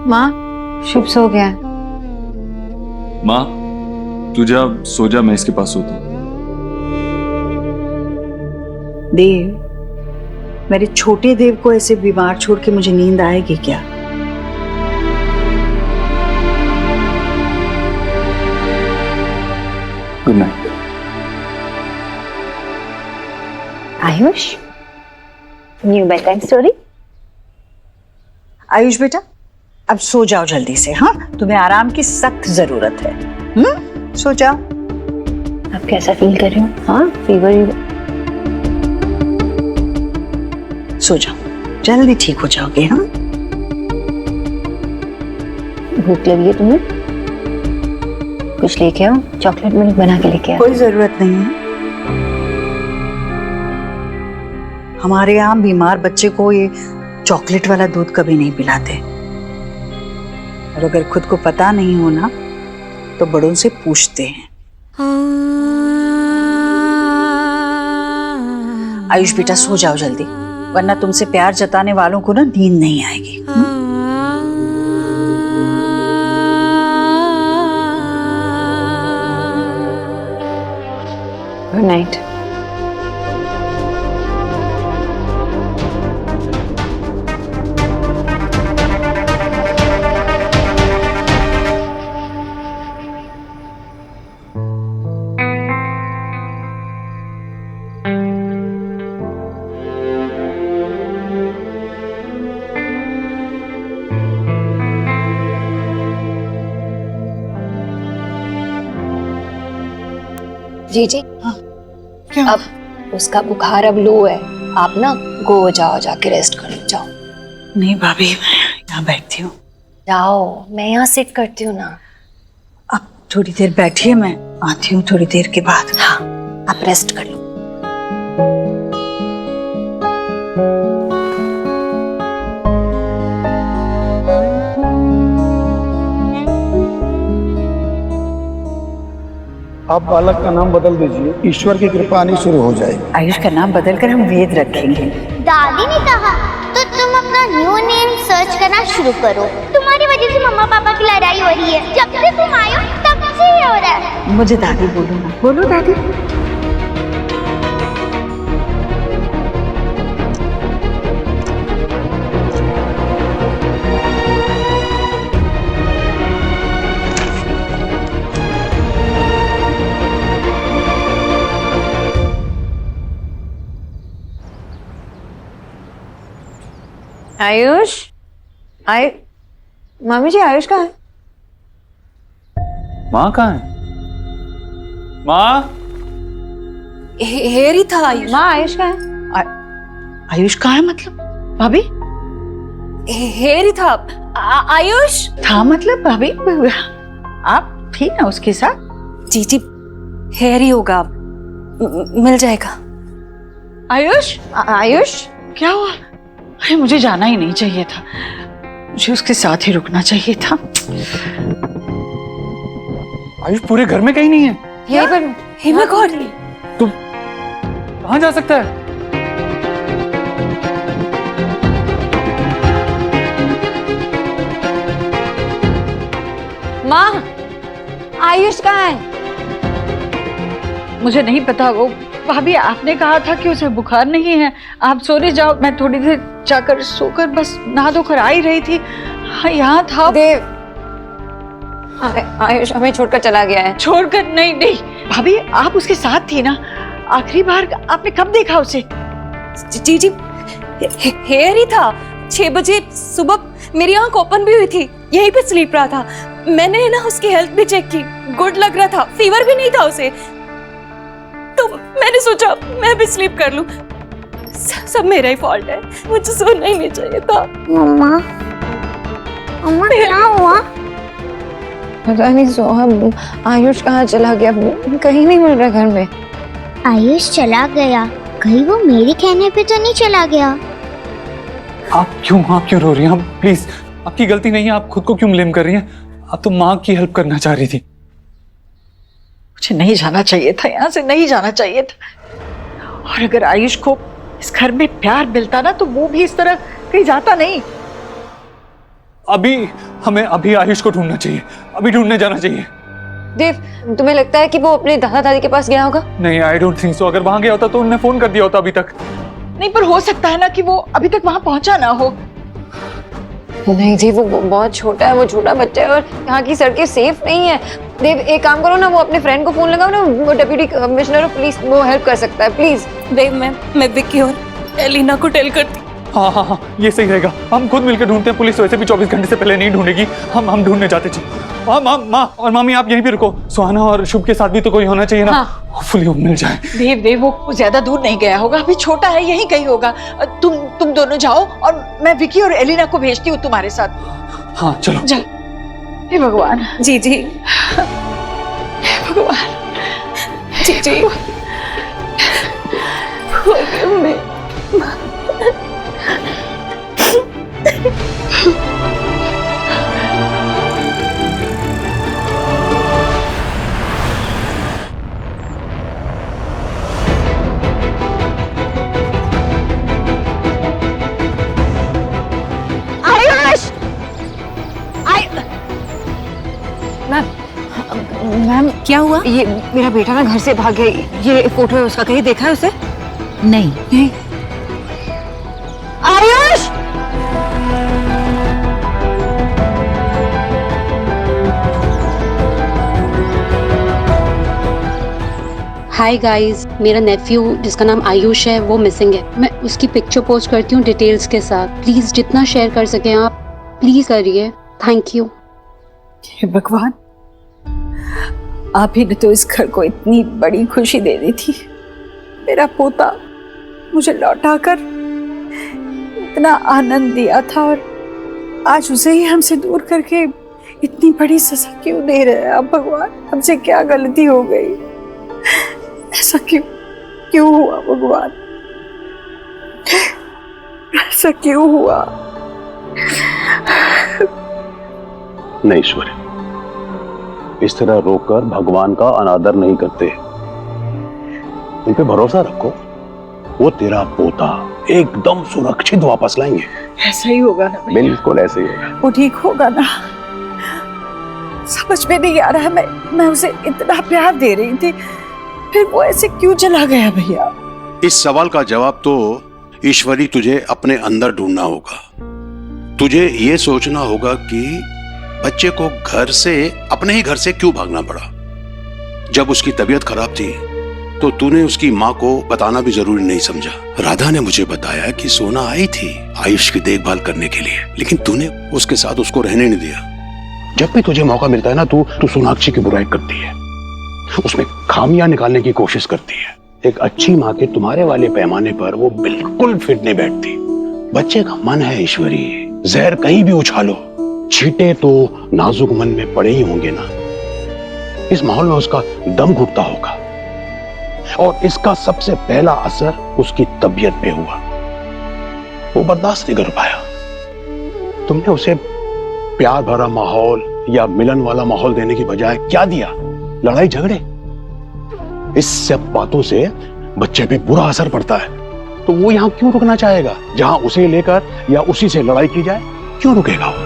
माँ, शुभ सो गया है। माँ तू जा, सो जा, मैं इसके पास सोता हूँ। देव, मेरे छोटे देव को ऐसे बीमार छोड़ के मुझे नींद आएगी क्या? Good night. Ayush, new bad time story. Ayush बेटा, अब सो जाओ जल्दी से। हाँ, तुम्हें आराम की सख्त जरूरत है। सो जाओ। आप कैसा फील कर रहे हो? हाँ, फीवर? सो जाओ, जल्दी ठीक हो जाओगे। हाँ, भूख लगी है तुम्हें? कुछ लेके आओ, चॉकलेट मिल्क बना के लेके आओ। कोई जरूरत नहीं है। हमारे यहाँ बीमार बच्चे को ये चॉकलेट वाला दूध कभी नहीं पिलाते, और अगर खुद को पता नहीं हो ना तो बड़ों से पूछते हैं। आयुष बेटा, सो जाओ जल्दी, वरना तुमसे प्यार जताने वालों को ना नींद नहीं आएगी। Good night. जी जी, हाँ, क्या? अब उसका बुखार अब लो है, आप ना गो जाओ, जाके रेस्ट कर लो, जाओ। नहीं भाभी, मैं यहाँ बैठती हूँ। जाओ, मैं यहाँ सिट करती हूँ ना। अब थोड़ी देर बैठिए, मैं आती हूँ थोड़ी देर के बाद। हाँ, आप रेस्ट कर लो। आप बालक का नाम बदल दीजिए, ईश्वर की कृपा आनी शुरू हो जाएगी। आयुष का नाम बदलकर हम वेद रखेंगे। दादी ने कहा तो तुम अपना न्यू नेम सर्च करना शुरू करो। तुम्हारी वजह से मम्मा पापा की लड़ाई हो रही है। जब से तुम आए हो तब से ही हो रहा है। मुझे दादी बोलो ना। बोलो दादी। आयुष, मम्मी जी, आयुष कहाँ है? माँ कहाँ है? माँ? हेरी था आयुष। माँ, आयुष कहाँ है? आयुष कहाँ है मतलब? भाभी? हेरी था। आयुष था मतलब? भाभी आप थी ना उसके साथ? जी जी, हेरी होगा, मिल जाएगा। आयुष? आयुष क्या हुआ? अरे मुझे जाना ही नहीं चाहिए था, मुझे उसके साथ ही रुकना चाहिए था। आयुष पूरे घर में कहीं नहीं है। यहीं पर। हे माय गॉड, तुम कहाँ जा सकता है? माँ, आयुष कहाँ है? मुझे नहीं पता। वो भाभी, आपने कहा था कि उसे बुखार नहीं है, आप सोने जाओ। मैं थोड़ी देर जाकर सोकर बस नहा धोकर आ ही रही थी। हाँ, यहाँ था। देव, आयुष हमें छोड़कर चला गया है। छोड़कर? नहीं नहीं भाभी, आप उसके साथ थी ना। आखिरी बार आपने कब देखा उसे? जी जी, हेयर ही था। 6 बजे सुबह मेरी आंख ओपन भी हुई थी, यहीं पे स्लीप रहा था। मैंने ना उसकी हेल्थ भी चेक की, गुड लग रहा था, फीवर भी नहीं था उसे। तो मैंने सोचा मैं भी स्लीप कर लूं। सब मेरा ही फॉल्ट है, मुझे सोना ही नहीं चाहिए था। मम्मा, मम्मा क्या हुआ? पता नहीं सोहम, आयुष कहाँ चला गया, कहीं नहीं मिल रहा घर में। आयुष चला गया, कहीं वो मेरे कहने पे तो नहीं चला गया? आप क्यों रो रही हैं? आप प्लीज, आपकी गलती नहीं है, आप खुद को क्यों ब्लेम कर रही हैं? आप तो माँ की हेल्प करना चाह रही थी। मुझे नहीं जाना चाहिए था, यहाँ से नहीं जाना चाहिए था। और अगर आयुष को इस घर में प्यार मिलता ना तो वो भी इस तरह कहीं जाता नहीं। अभी हमें अभी आयुष को ढूंढना चाहिए, अभी ढूंढने जाना चाहिए। देव, तुम्हें लगता है कि वो अपने दादा दादी के पास गया होगा? नहीं, आई डोंट थिंक सो। अगर वहां गया होता तो उन्होंने फोन कर दिया होता अभी तक। नहीं, पर हो सकता है ना कि वो अभी तक वहां पहुंचा ना हो। नहीं जी, वो बहुत छोटा है, वो छोटा बच्चा है और यहाँ की सड़कें सेफ नहीं है। देव, एक काम करो ना, वो अपने फ्रेंड को फोन लगाओ ना, वो डिप्टी कमिश्नर ऑफ पुलिस, वो हेल्प कर सकता है, प्लीज। देव, मैं विक्की और एलिना को टेल करती। हाँ हाँ हाँ, ये सही रहेगा। हम खुद मिलकर ढूंढते हैं, पुलिस वैसे भी 24 घंटे से पहले नहीं ढूंढेगी। हम ढूंढने जाते जी। माँ और मामी, आप यहीं पे रुको। सुहाना और शुभ के साथ भी तो कोई होना चाहिए ना। होपफुली वो मिल जाए। देव, वो ज्यादा दूर नहीं गया होगा, अभी छोटा है, यहीं कहीं होगा। तुम दोनों जाओ और मैं विकी और एलिना को भेजती हूँ तुम्हारे साथ। हाँ चलो। हे भगवान। जी जी भगवान। जी Forgive me. मैम, क्या हुआ? ये मेरा बेटा ना घर से भाग गया, ये फोटो है उसका, कहीं देखा है उसे? नहीं। आयुष! हाय गाइस, मेरा नेफ्यू जिसका नाम आयुष है वो मिसिंग है। मैं उसकी पिक्चर पोस्ट करती हूँ डिटेल्स के साथ। प्लीज जितना शेयर कर सकें आप प्लीज करिए, थैंक यू। हे भगवान, आप ही ने तो इस घर को इतनी बड़ी खुशी दे दी थी। मेरा पोता मुझे लौटाकर इतना आनंद दिया था और आज उसे ही हमसे दूर करके इतनी बड़ी सजा क्यों दे रहे हैं आप भगवान? हमसे क्या गलती हो गई? ऐसा क्यों हुआ भगवान? ऐसा क्यों हुआ? नहीं ईश्वर, इस तरह रोककर भगवान का अनादर नहीं करते। उन पे भरोसा रखो, वो तेरा पोता एकदम सुरक्षित वापस लाएंगे। ऐसा ही होगा ना भैया? बिल्कुल ऐसे ही होगा। वो ठीक होगा ना? समझ में नहीं आ रहा है, मैं उसे इतना प्यार दे रही थी, फिर वो ऐसे क्यों चला गया भैया? इस सवाल का जवाब तो ईश्वरी तुझे अपने अंदर ढूंढना होगा। तुझे ये सोचना होगा कि बच्चे को घर से, अपने ही घर से क्यों भागना पड़ा। जब उसकी तबीयत खराब थी तो तूने उसकी माँ को बताना भी जरूरी नहीं समझा। राधा ने मुझे बताया कि सोना आई थी आयुष की देखभाल करने के लिए, लेकिन तूने उसके साथ उसको रहने नहीं दिया। जब भी तुझे मौका मिलता है ना, तू सोनाक्षी की बुराई करती है, उसमें खामियां निकालने की कोशिश करती है। एक अच्छी माँ के तुम्हारे वाले पैमाने पर वो बिल्कुल फिट नहीं बैठती। बच्चे का मन है ईश्वरी, जहर कहीं भी उछालो, छींटे तो नाजुक मन में पड़े ही होंगे ना। इस माहौल में उसका दम घुटता होगा और इसका सबसे पहला असर उसकी तबीयत पे हुआ। वो बर्दाश्त नहीं कर पाया। तुमने उसे प्यार भरा माहौल या मिलन वाला माहौल देने की बजाय क्या दिया? लड़ाई झगड़े। इस सब बातों से बच्चे पे बुरा असर पड़ता है। तो वो यहां क्यों रुकना चाहेगा? जहां उसे लेकर या उसी से लड़ाई की जाए, क्यों रुकेगा वो?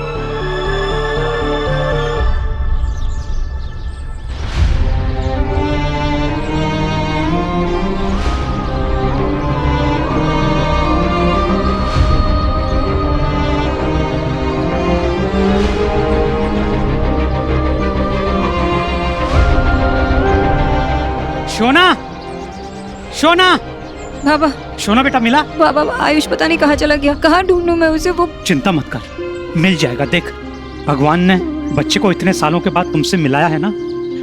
शोना बाबा, शोना बेटा मिला? बाबा आयुष पता नहीं कहाँ चला गया, कहाँ ढूंढूं मैं उसे? वो चिंता मत कर, मिल जाएगा। देख, भगवान ने बच्चे को इतने सालों के बाद तुमसे मिलाया है ना,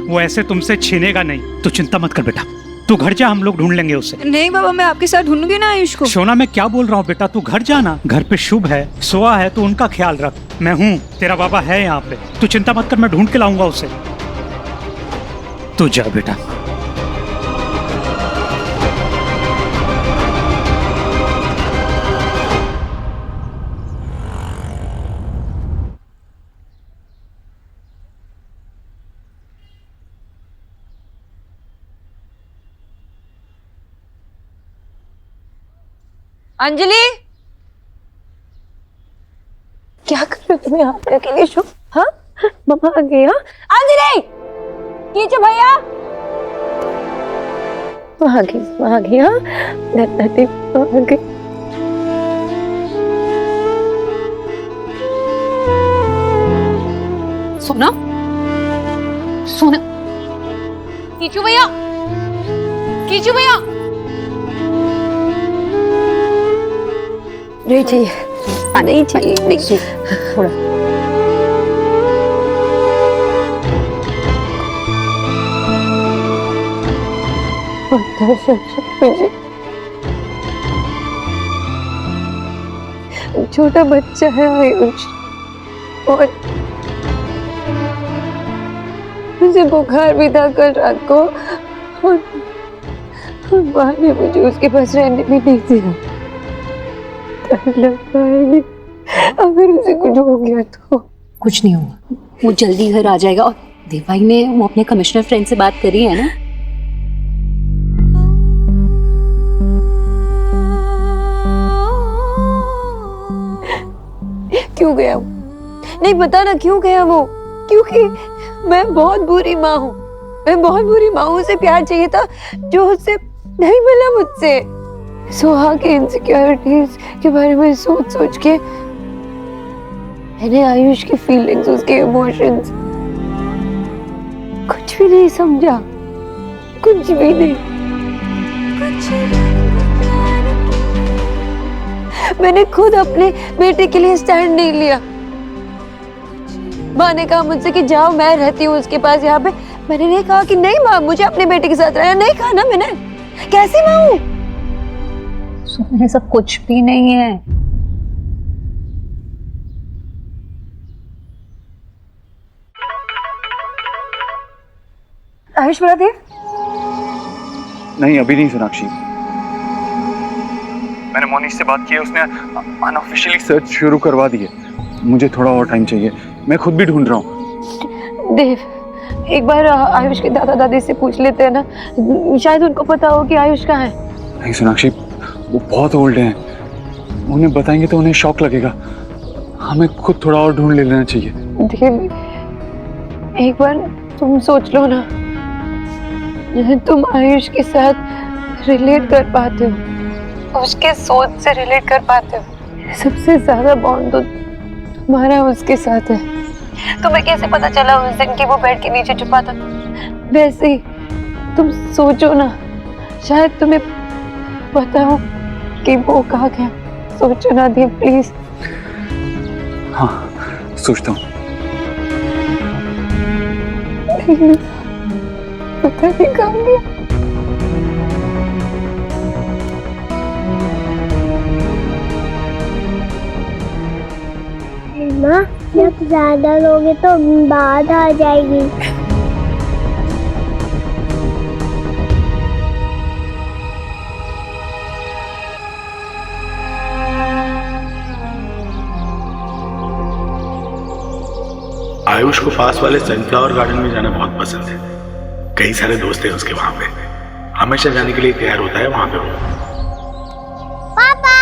वो ऐसे तुमसे छीनेगा नहीं। तो चिंता मत कर बेटा, तू घर जा, हम लोग ढूंढ लेंगे उसे। नहीं बाबा, मैं आपके साथ ढूंढूंगी ना आयुष को। शोना, मैं क्या बोल रहा हूँ बेटा, तू घर जाना। घर पे शुभ है, सोआ है, तू उनका ख्याल रख। मैं हूँ, तेरा बाबा है यहाँ पे, तू चिंता मत कर, मैं ढूंढ के लाऊंगा उसे। तू जा बेटा। अंजलि, क्या कर रहे हो तुम यहाँ पे अकेले शो? हाँ मम्मा आ गई। हाँ अंजलि कीचो भैया वहाँ आ गई। हाँ आ गई। सोना सोना कीचू भैया नहीं चाहिए नहीं चाहिए नहीं थोड़ा छोटा बच्चा है आयुष और मुझे बुखार भी था कल रात को और माँ ने मुझे उसके पास रहने भी नहीं दिया। डर लगता है अगर उसे कुछ हो गया तो। कुछ नहीं होगा, वो जल्दी घर आ जाएगा। और देवाई ने वो अपने कमिश्नर फ्रेंड से बात करी है ना? क्यों गया वो? नहीं पता ना क्यों गया वो। क्योंकि मैं बहुत बुरी माँ हूँ, मैं बहुत बुरी माँ हूँ। उसे प्यार चाहिए था जो उससे नहीं मिला मुझसे। सुहा के इनसिक्योरिटीज के बारे में सोच सोच के मैंने आयुष की फीलिंग्स, उसके इमोशंस कुछ भी नहीं समझा, कुछ भी नहीं। मैंने खुद अपने बेटे के लिए स्टैंड नहीं लिया। माँ ने कहा मुझसे कि जाओ मैं रहती हूँ उसके पास यहाँ पे। मैंने नहीं कहा कि नहीं माँ मुझे अपने बेटे के साथ रहना। नहीं कहा ना मैंने। कैसी माँ हूँ? सोना ऐसा कुछ भी नहीं है। आयुष बरादेव? नहीं अभी नहीं सोनाक्षी, मैंने मोनिश से बात की है, उसने अनऑफिशियली सर्च शुरू करवा दी है। मुझे थोड़ा और टाइम चाहिए, मैं खुद भी ढूंढ रहा हूँ। देव एक बार आयुष के दादा दादी से पूछ लेते हैं ना, शायद उनको पता हो कि आयुष कहाँ है। नहीं सोनाक्षी, वो बहुत ओल्ड हैं, उन्हें बताएंगे तो उन्हें शॉक लगेगा। हमें खुद थोड़ा और ढूंढ लेना चाहिए। देव एक बार तुम सोच लो ना, तुम आयुष के साथ रिलेट कर पाते हो, उसके सोच से रिलेट कर पाते हो। सबसे ज्यादा बॉन्ड तो तुम्हारा उसके साथ है। तुम्हें कैसे पता चला उस दिन कि वो बेड के नीचे छुपा था? वैसे ही तुम सोचो ना, शायद तुम्हें पता हो कि वो कहाँ गया। सोचो ना देव प्लीज। हाँ सोचता हूँ। पता नहीं कहाँ गया। माँ जब ज्यादा लोगे तो बाढ़ आ जाएगी। आयुष को पास वाले सनफ्लावर गार्डन में जाना बहुत पसंद है। कई सारे दोस्त हैं उसके वहां पे, हमेशा जाने के लिए तैयार होता है वहां पे वो। पापा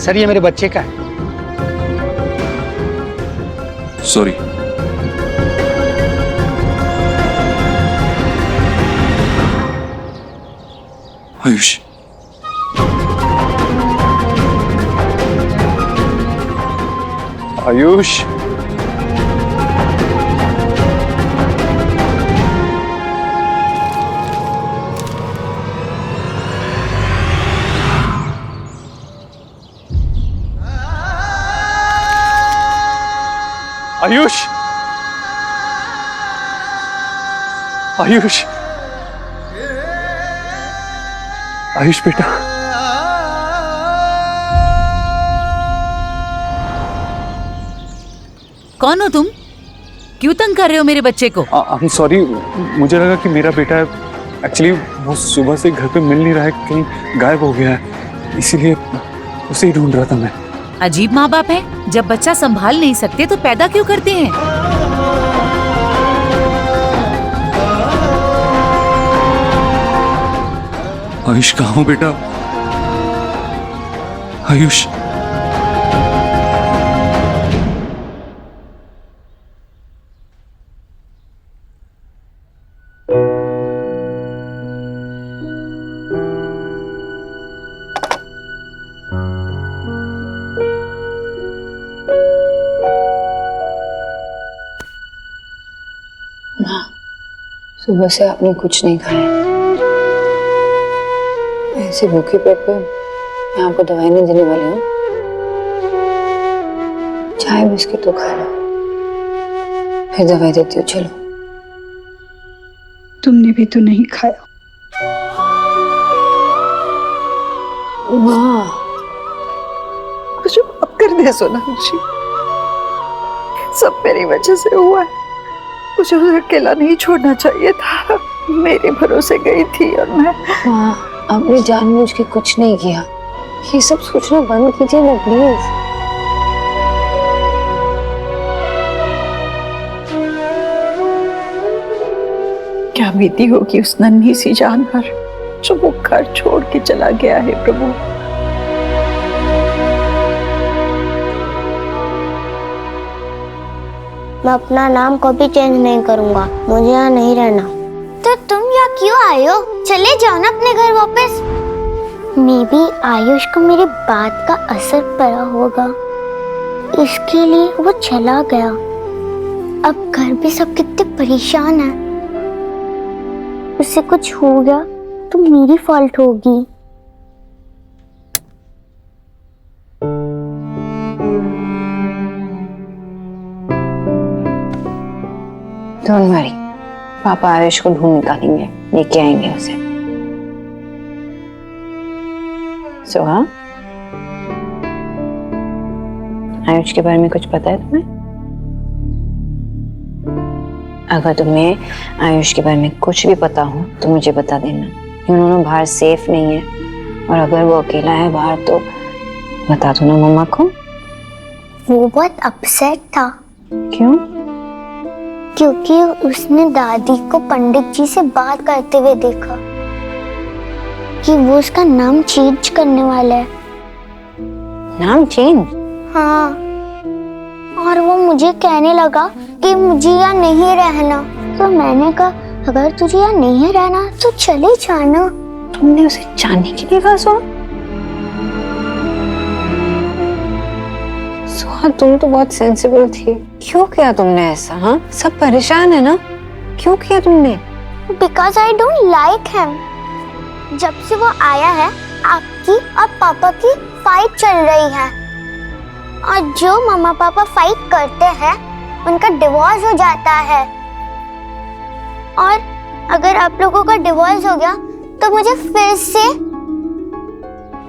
सर ये मेरे बच्चे का है। सॉरी। आयुष आयुष आयुष आयुष आयुष बेटा, कौन हो तुम? क्यों तंग कर रहे हो मेरे बच्चे को? I'm sorry, मुझे लगा कि मेरा बेटा है एक्चुअली वो सुबह से घर पे मिल नहीं रहा है, कहीं गायब हो गया है, इसीलिए उसे ही ढूंढ रहा था मैं। अजीब माँ बाप है, जब बच्चा संभाल नहीं सकते तो पैदा क्यों करते हैं? आयुष कहाँ हो बेटा? आयुष, सुबह से आपने कुछ नहीं खाया। ऐसे भूखे पेट पे मैं आपको दवाई नहीं देने वाली हूँ। चाय बिस्किट तो खा लो, फिर दवाई देती हूँ। चलो। तुमने भी तो नहीं खाया। माँ, मुझे माफ कर दे सोनाक्षी, सब मेरी वजह से हुआ है। मुझे उसे अकेला नहीं छोड़ना चाहिए था। मेरे भरोसे गई थी और मैं। माँ, आपने जानबूझ के कुछ नहीं किया। ये सब सोचना बंद कीजिए ना प्लीज। क्या बीती होगी उस नन्ही सी जान पर जो वो घर छोड़ के चला गया है प्रभु। मैं अपना नाम कभी चेंज नहीं करूंगा, मुझे यहाँ नहीं रहना। तो तुम यहाँ क्यों आए हो? चले जाओ ना अपने घर वापस। मे बी आयुष को मेरी बात का असर पड़ा होगा, इसके लिए वो चला गया। अब घर भी सब कितने परेशान हैं। उसे कुछ हो गया तो मेरी फॉल्ट होगी। डोंट वरी, पापा आयुष को ढूंढ निकालेंगे, लेके आएंगे उसे। सोहा, आयुष के बारे में कुछ पता है तुम्हें? अगर तुम्हें आयुष के बारे में कुछ भी पता हो तो मुझे बता देना। उन्होंने बाहर सेफ नहीं है, और अगर वो अकेला है बाहर तो बता दो ना मम्मा को। वो बहुत अपसेट था। क्यों? क्योंकि उसने दादी को पंडित जी से बात करते हुए देखा कि वो उसका नाम चेंज करने वाला है। नाम चेंज? हाँ, और वो मुझे कहने लगा कि मुझे यहाँ नहीं रहना। तो मैंने कहा अगर तुझे यहाँ नहीं रहना तो चले जाना। तुमने उसे जाने के लिए कहा? सोहा, तुम तो बहुत सेंसिबल थी। क्यों किया तुमने ऐसा? हाँ, सब परेशान है ना, क्यों किया तुमने? Because I don't like him. जब से वो आया है आपकी और पापा की फाइट चल रही है, और जो मम्मा पापा फाइट करते हैं उनका डिवोर्स हो जाता है। और अगर आप लोगों का डिवोर्स हो गया तो मुझे फिर से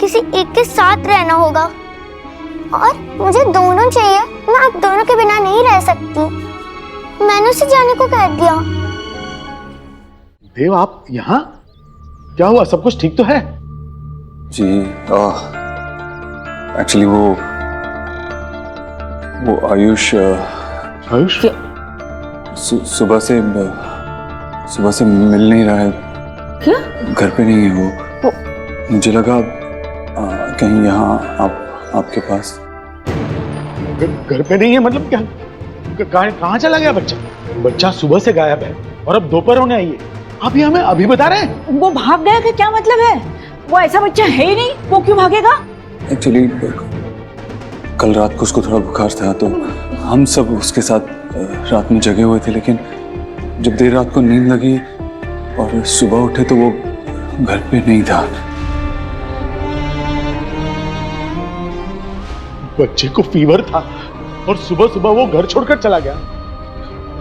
किसी एक के साथ रहना होगा, और मुझे दोनों चाहिए। मैं आप दोनों के बिना नहीं रह सकती। मैंने उसे जाने को कह दिया। देव, आप यहाँ? क्या हुआ? सब कुछ ठीक तो है? जी एक्चुअली वो आयुष सुबह से मिल नहीं रहा है। क्या? घर पे नहीं है वो। मुझे लगा कहीं यहाँ आपके पास। घर पे नहीं है मतलब क्या? कहाँ चला गया बच्चा? बच्चा सुबह से गायब है और अब दोपहर होने आई है। आप ये हमें अभी बता रहे हैं? वो भाग गया कि क्या मतलब है? वो ऐसा बच्चा है ही नहीं, वो क्यों भागेगा? एक्चुअली कल रात को उसको थोड़ा बुखार था, तो हम सब उसके साथ रात में जगे हुए थे, लेकिन जब देर रात को नींद लगी और सुबह उठे तो वो घर पे नहीं था। बच्चे को फीवर था और सुबह सुबह वो घर छोड़कर चला गया।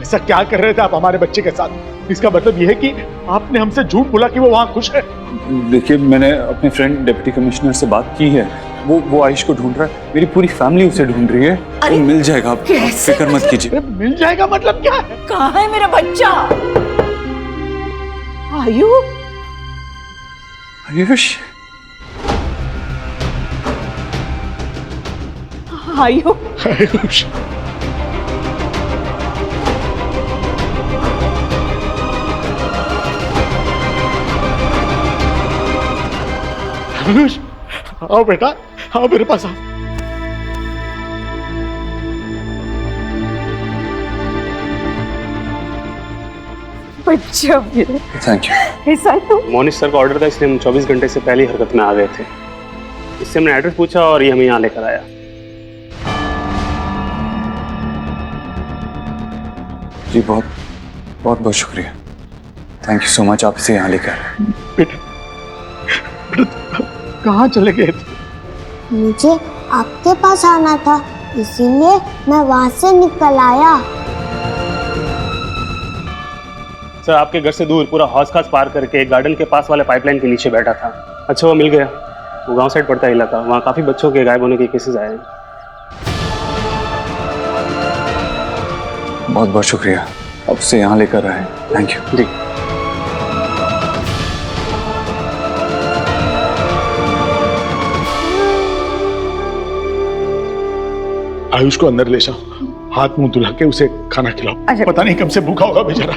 ऐसा क्या कर रहे थे आप हमारे बच्चे के साथ? इसका मतलब यह है कि आपने हमसे झूठ बोला कि वो वहां खुश है। देखिए, मैंने अपने फ्रेंड डिप्टी कमिश्नर से बात की है। वो आयुष को ढूंढ रहा है। मेरी पूरी फैमिली उसे ढूंढ रही है। वो मिल जाएगा, आप फिक्र मत कीजिए। मिल जाएगा मतलब क्या है? कहाँ है मेरा बच्चा? आयु, आयुष, आयुष, आयुष, आओ बेटा, आओ मेरे पास आओ। बच्चा मेरा, थैंक यू। ऐसा तो मोनिश सर का ऑर्डर था, इसलिए हम 24 घंटे से पहले ही हरकत में आ गए थे। इससे हमने एड्रेस पूछा और ये हमें यहाँ लेकर आया। जी बहुत बहुत बहुत शुक्रिया, थैंक यू सो मच, आप इसे यहाँ लेकर आए। बेटा, कहाँ चले गए थे? मुझे आपके पास आना था, इसीलिए मैं वहाँ से निकल आया। सर आपके घर से दूर पूरा हौस खास पार करके गार्डन के पास वाले पाइपलाइन के नीचे बैठा था। अच्छा वो मिल गया। वो गांव साइड पड़ता है इलाका, वहाँ काफी बच्चों के गायब होने के केसेस आए हैं। बहुत बहुत शुक्रिया, अब से यहाँ लेकर आए, थैंक यू। जी आयुष को अंदर ले जाओ, हाथ मुंह धुला के उसे खाना खिलाओ। पता नहीं कब से भूखा होगा बेचारा।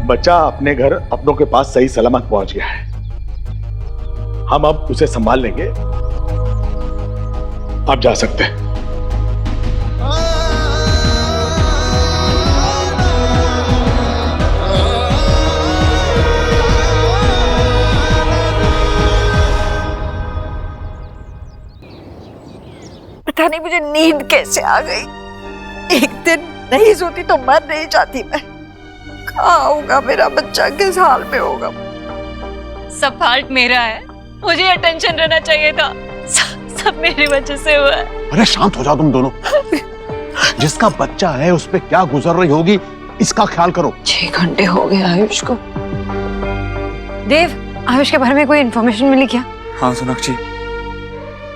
बच्चा अपने घर अपनों के पास सही सलामत पहुंच गया है, हम अब उसे संभाल लेंगे, आप जा सकते हैं। पता नहीं मुझे नींद कैसे आ गई। एक दिन नहीं सोती तो मर नहीं जाती मैं। कहाँ होगा मेरा बच्चा, किस हाल में होगा? सब फाल्ट मेरा है, मुझे अटेंशन रहना चाहिए था। सब मेरी वजह से हुआ है। अरे शांत हो जाओ तुम दोनों। जिसका बच्चा है उस पे क्या गुजर रही होगी इसका ख्याल करो। 6 घंटे हो गए आयुष को। देव, आयुष के बारे में कोई इन्फॉर्मेशन मिली क्या? हाँ सोनाक्षी,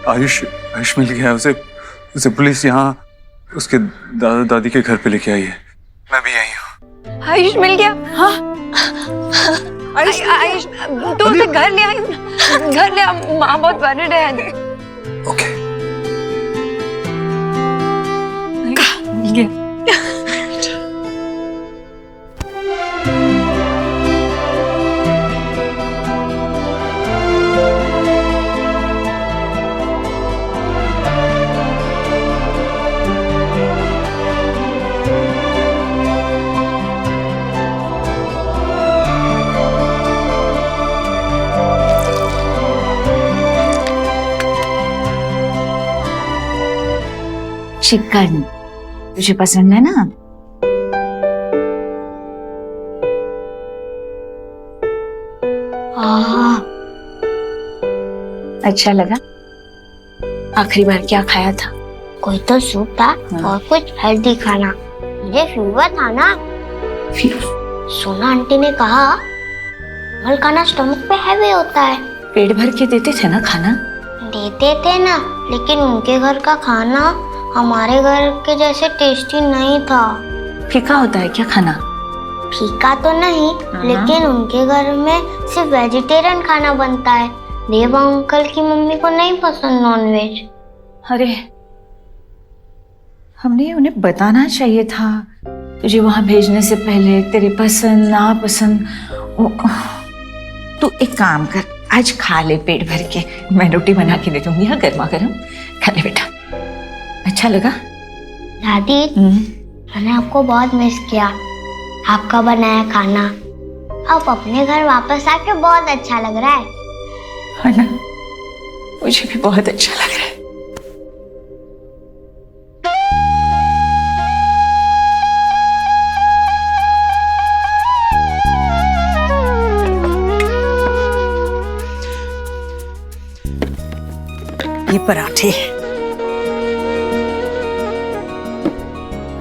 आयुष मिल गया, उसे पुलिस यहाँ उसके दादा दादी के घर पे लेके आई है। मैं भी आई हूँ। आयुष मिल गया? हाँ आयुष तो उसे घर ले आई, घर ले आ, माँ बहुत वरिड है। ओके मिल गया। चिकन तुझे पसंद है ना? अच्छा लगा? आखिरी बार क्या खाया था? कोई तो सूप था और कुछ हेल्दी खाना। मुझे फीवर था ना। सोना आंटी ने कहा कमल खाना स्टमक पे हैवी होता है। पेट भर के देते थे ना खाना? देते थे ना, लेकिन उनके घर का खाना हमारे घर के जैसे टेस्टी नहीं था। फीका होता है क्या खाना? फीका तो नहीं, लेकिन उनके घर में सिर्फ वेजिटेरियन खाना बनता है। देव अंकल की मम्मी को नहीं पसंद नॉनवेज। अरे हमने उन्हें बताना चाहिए था तुझे वहां भेजने से पहले, तेरे पसंद ना पसंद। तू एक काम कर, आज खा ले पेट भर के, मैं रोटी बना के दे दूंगी, हाँ गर्मा गर्म खा ले बेटा। अच्छा लगा? दादी मैंने आपको बहुत मिस किया, आपका बनाया खाना। अब अपने घर वापस आके बहुत अच्छा लग रहा है ना? मुझे भी बहुत अच्छा लग रहा है। ये पराठे।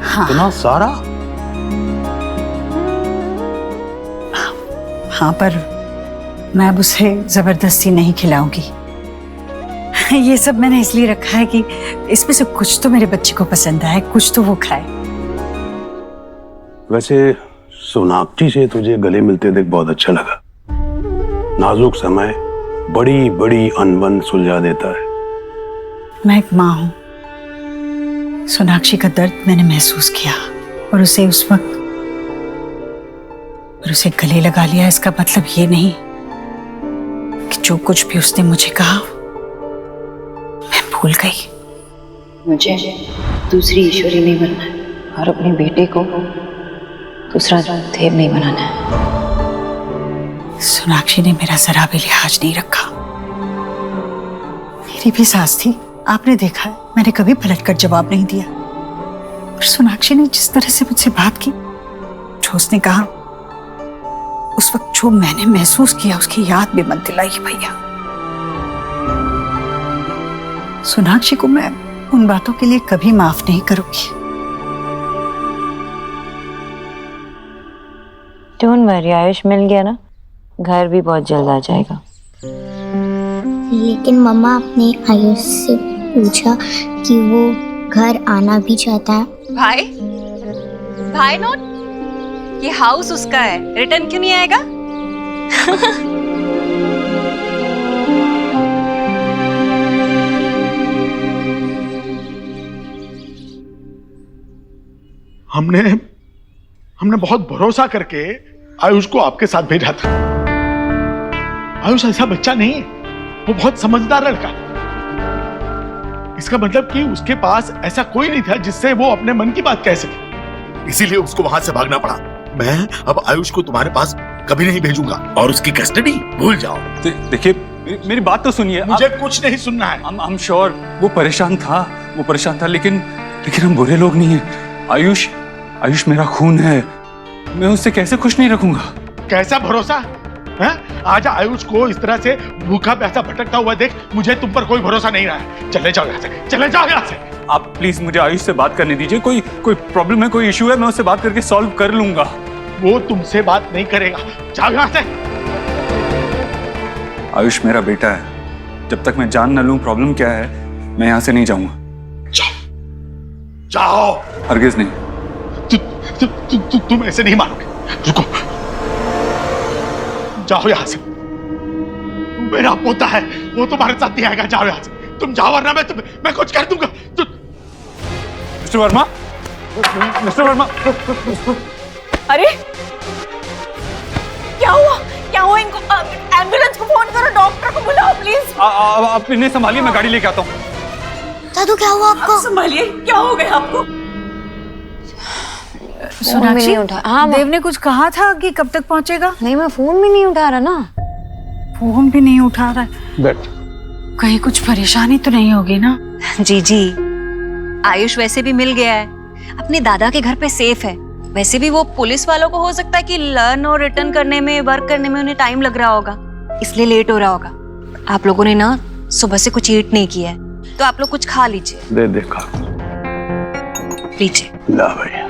हाँ। इतना सारा? हाँ, पर मैं अब उसे जबरदस्ती नहीं खिलाऊंगी। ये सब मैंने इसलिए रखा है कि इसमें से कुछ तो मेरे बच्चे को पसंद आए, कुछ तो वो खाए। वैसे सोनाक्षी से तुझे गले मिलते देख बहुत अच्छा लगा। नाजुक समय बड़ी बड़ी अनबन सुलझा देता है। मैं एक माँ हूँ। सोनाक्षी का दर्द मैंने महसूस किया और उसे उस वक्त और उसे गले लगा लिया। इसका मतलब ये नहीं कि जो कुछ भी उसने मुझे कहा मैं भूल गई। मुझे दूसरी ईश्वरी नहीं बनना है और अपने बेटे को दूसरा देव नहीं बनाना है। सोनाक्षी ने मेरा जरा भी लिहाज नहीं रखा। मेरी भी सास थी, आपने देखा है, मैंने कभी पलटकर जवाब नहीं दिया। और सोनाक्षी ने जिस तरह से मुझसे बात की, जो उसने कहा, उस वक्त जो मैंने महसूस किया उसकी याद भी मत दिलाई भैया। सोनाक्षी को मैं उन बातों के लिए कभी माफ नहीं करूंगी। डोंट वरी आयुष, मिल गया ना, घर भी बहुत जल्द आ जाएगा। लेकिन मम्मा आपने आयुष से पूछा कि वो घर आना भी चाहता है। भाई नोट, ये हाउस उसका है, रिटर्न क्यों नहीं आएगा? हमने बहुत भरोसा करके आयुष को आपके साथ भेजा था। आयुष ऐसा बच्चा नहीं है, वो बहुत समझदार लड़का है। इसका मतलब कि उसके पास ऐसा कोई नहीं था जिससे वो अपने मन की बात कह सके, इसीलिए उसको वहां से भागना पड़ा। मैं अब आयुष को तुम्हारे पास कभी नहीं भेजूंगा और उसकी कस्टडी भूल जाओ। देखिए मेरी बात तो सुनिए। मुझे कुछ नहीं सुनना है। I'm sure वो परेशान था, लेकिन हम बुरे लोग नहीं हैं। आयुष मेरा खून है, मैं उससे कैसे खुश नहीं रखूंगा? कैसा भरोसा है? आज आयुष को इस तरह से भूखा प्यासा भटकता हुआ देख मुझे तुम पर कोई भरोसा नहीं रहा है। चले जाओ यहाँ से, चले जाओ यहाँ से। आप प्लीज मुझे आयुष से बात करने दीजिए। कोई प्रॉब्लम है, कोई इशू है, मैं उससे बात करके सॉल्व कर लूंगा। वो तुमसे बात नहीं करेगा, जाओ यहाँ से। आयुष मेरा बेटा है, जब तक मैं जान न लूं प्रॉब्लम क्या है, मैं यहाँ से नहीं जाऊंगा। जाओ। हरगिज नहीं। तुम ऐसे नहीं मानोगे, रुको, जाओ यहाँ से। मेरा पोता है, वो तुम्हारे साथ नहीं आएगा, जाओ यहाँ से। तुम जाओ वरना मैं कुछ कर दूंगा। मिस्टर वर्मा, अरे क्या हुआ इनको? एम्बुलेंस को फोन करो, डॉक्टर को बुलाओ प्लीज। आप इन्हें संभालिए, मैं गाड़ी लेके आता हूँ। दादू क्या हुआ आपको? संभालिए, क्या हो गया आपको? सोनाक्षी, हाँ, देव ने कुछ कहा था कि कब तक पहुंचेगा? नहीं, मैं फोन भी नहीं उठा रहा ना। फोन भी नहीं उठा रहा है। बैठ। कहीं कुछ परेशानी तो नहीं होगी ना? जी, आयुष वैसे भी मिल गया है, अपने दादा के घर पे सेफ है। वैसे भी वो पुलिस वालों को हो सकता है कि लर्न और रिटर्न करने में, वर्क करने में उन्हें टाइम लग रहा होगा, इसलिए लेट हो रहा होगा। आप लोगों ने ना सुबह से कुछ ईट नहीं किया है, तो आप लोग कुछ खा लीजिए। देखा लीजिए। ला भैया,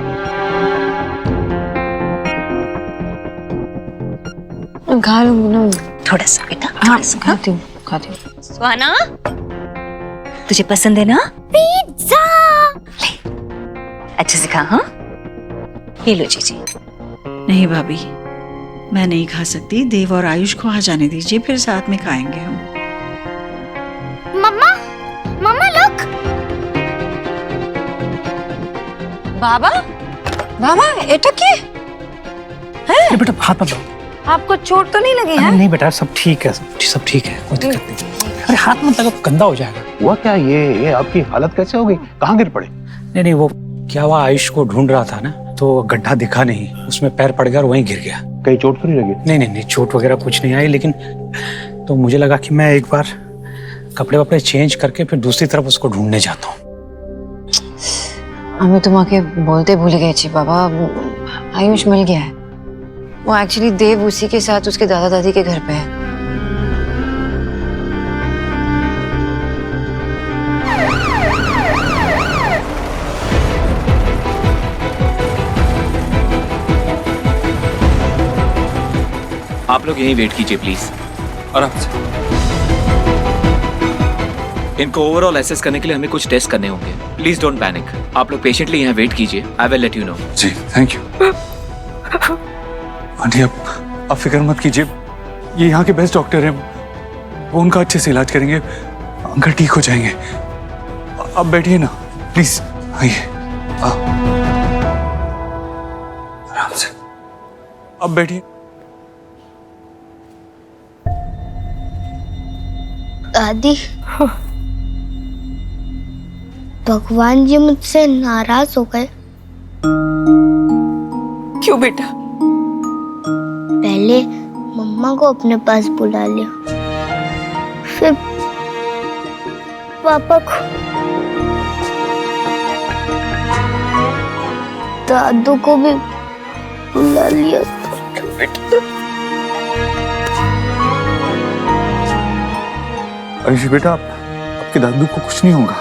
खा लूंगी ना थोड़ा सा बेटा, हाँ, खाती हूँ। सुहाना, तुझे पसंद है ना पिज्जा? ले, अच्छे से खा। हाँ, ये लो जी। नहीं भाभी, मैं नहीं खा सकती। देव और आयुष को आ जाने दीजिए, फिर साथ में खाएंगे हम। मम्मा लुक। बाबा एटा क्या है? बेटा हाथ मत लो। आपको चोट तो नहीं लगी है? नहीं बेटा, सब ठीक है, सब ठीक है, कोई दिक्कत नहीं। अरे हाथ मत लगा, गंदा हो जाएगा। हुआ क्या? ये आपकी हालत कैसे हो गई? कहाँ गिर पड़े? नहीं, वो क्या हुआ, आयुष को ढूंढ रहा था ना, तो गड्ढा दिखा नहीं, उसमें पैर पड़ गया और वहीं गिर गया। कहीं चोट तो नहीं लगी? नहीं, चोट वगैरह कुछ नहीं आई, लेकिन तो मुझे लगा कि मैं एक बार कपड़े वपड़े चेंज करके फिर दूसरी तरफ उसको ढूंढने जाता हूँ। हमें तुम आके बोलते भूल गए छी बाबा, आयुष मिल गया है। वो एक्चुअली देव उसी के साथ उसके दादा दादी के घर पे है। आप लोग यहीं वेट कीजिए प्लीज। आराम से। इनको ओवरऑल एसेस करने के लिए हमें कुछ टेस्ट करने होंगे। Please don't panic. आप लोग पेशेंटली यहाँ वेट कीजिए। I will let you know. जी, थैंक यू। आंटी आप फिक्र मत कीजिए, ये यहाँ के बेस्ट डॉक्टर हैं, वो उनका अच्छे से इलाज करेंगे, अंकल ठीक हो जाएंगे। अब बैठिए ना प्लीज, आइए आराम से, अब बैठिए। दादी, भगवान जी मुझसे नाराज हो गए। क्यों बेटा? पहले मम्मा को अपने पास बुला लिया, फिर पापा को, दादू को भी बुला लिया। आयुष बेटा, आपके दादू को कुछ नहीं होगा,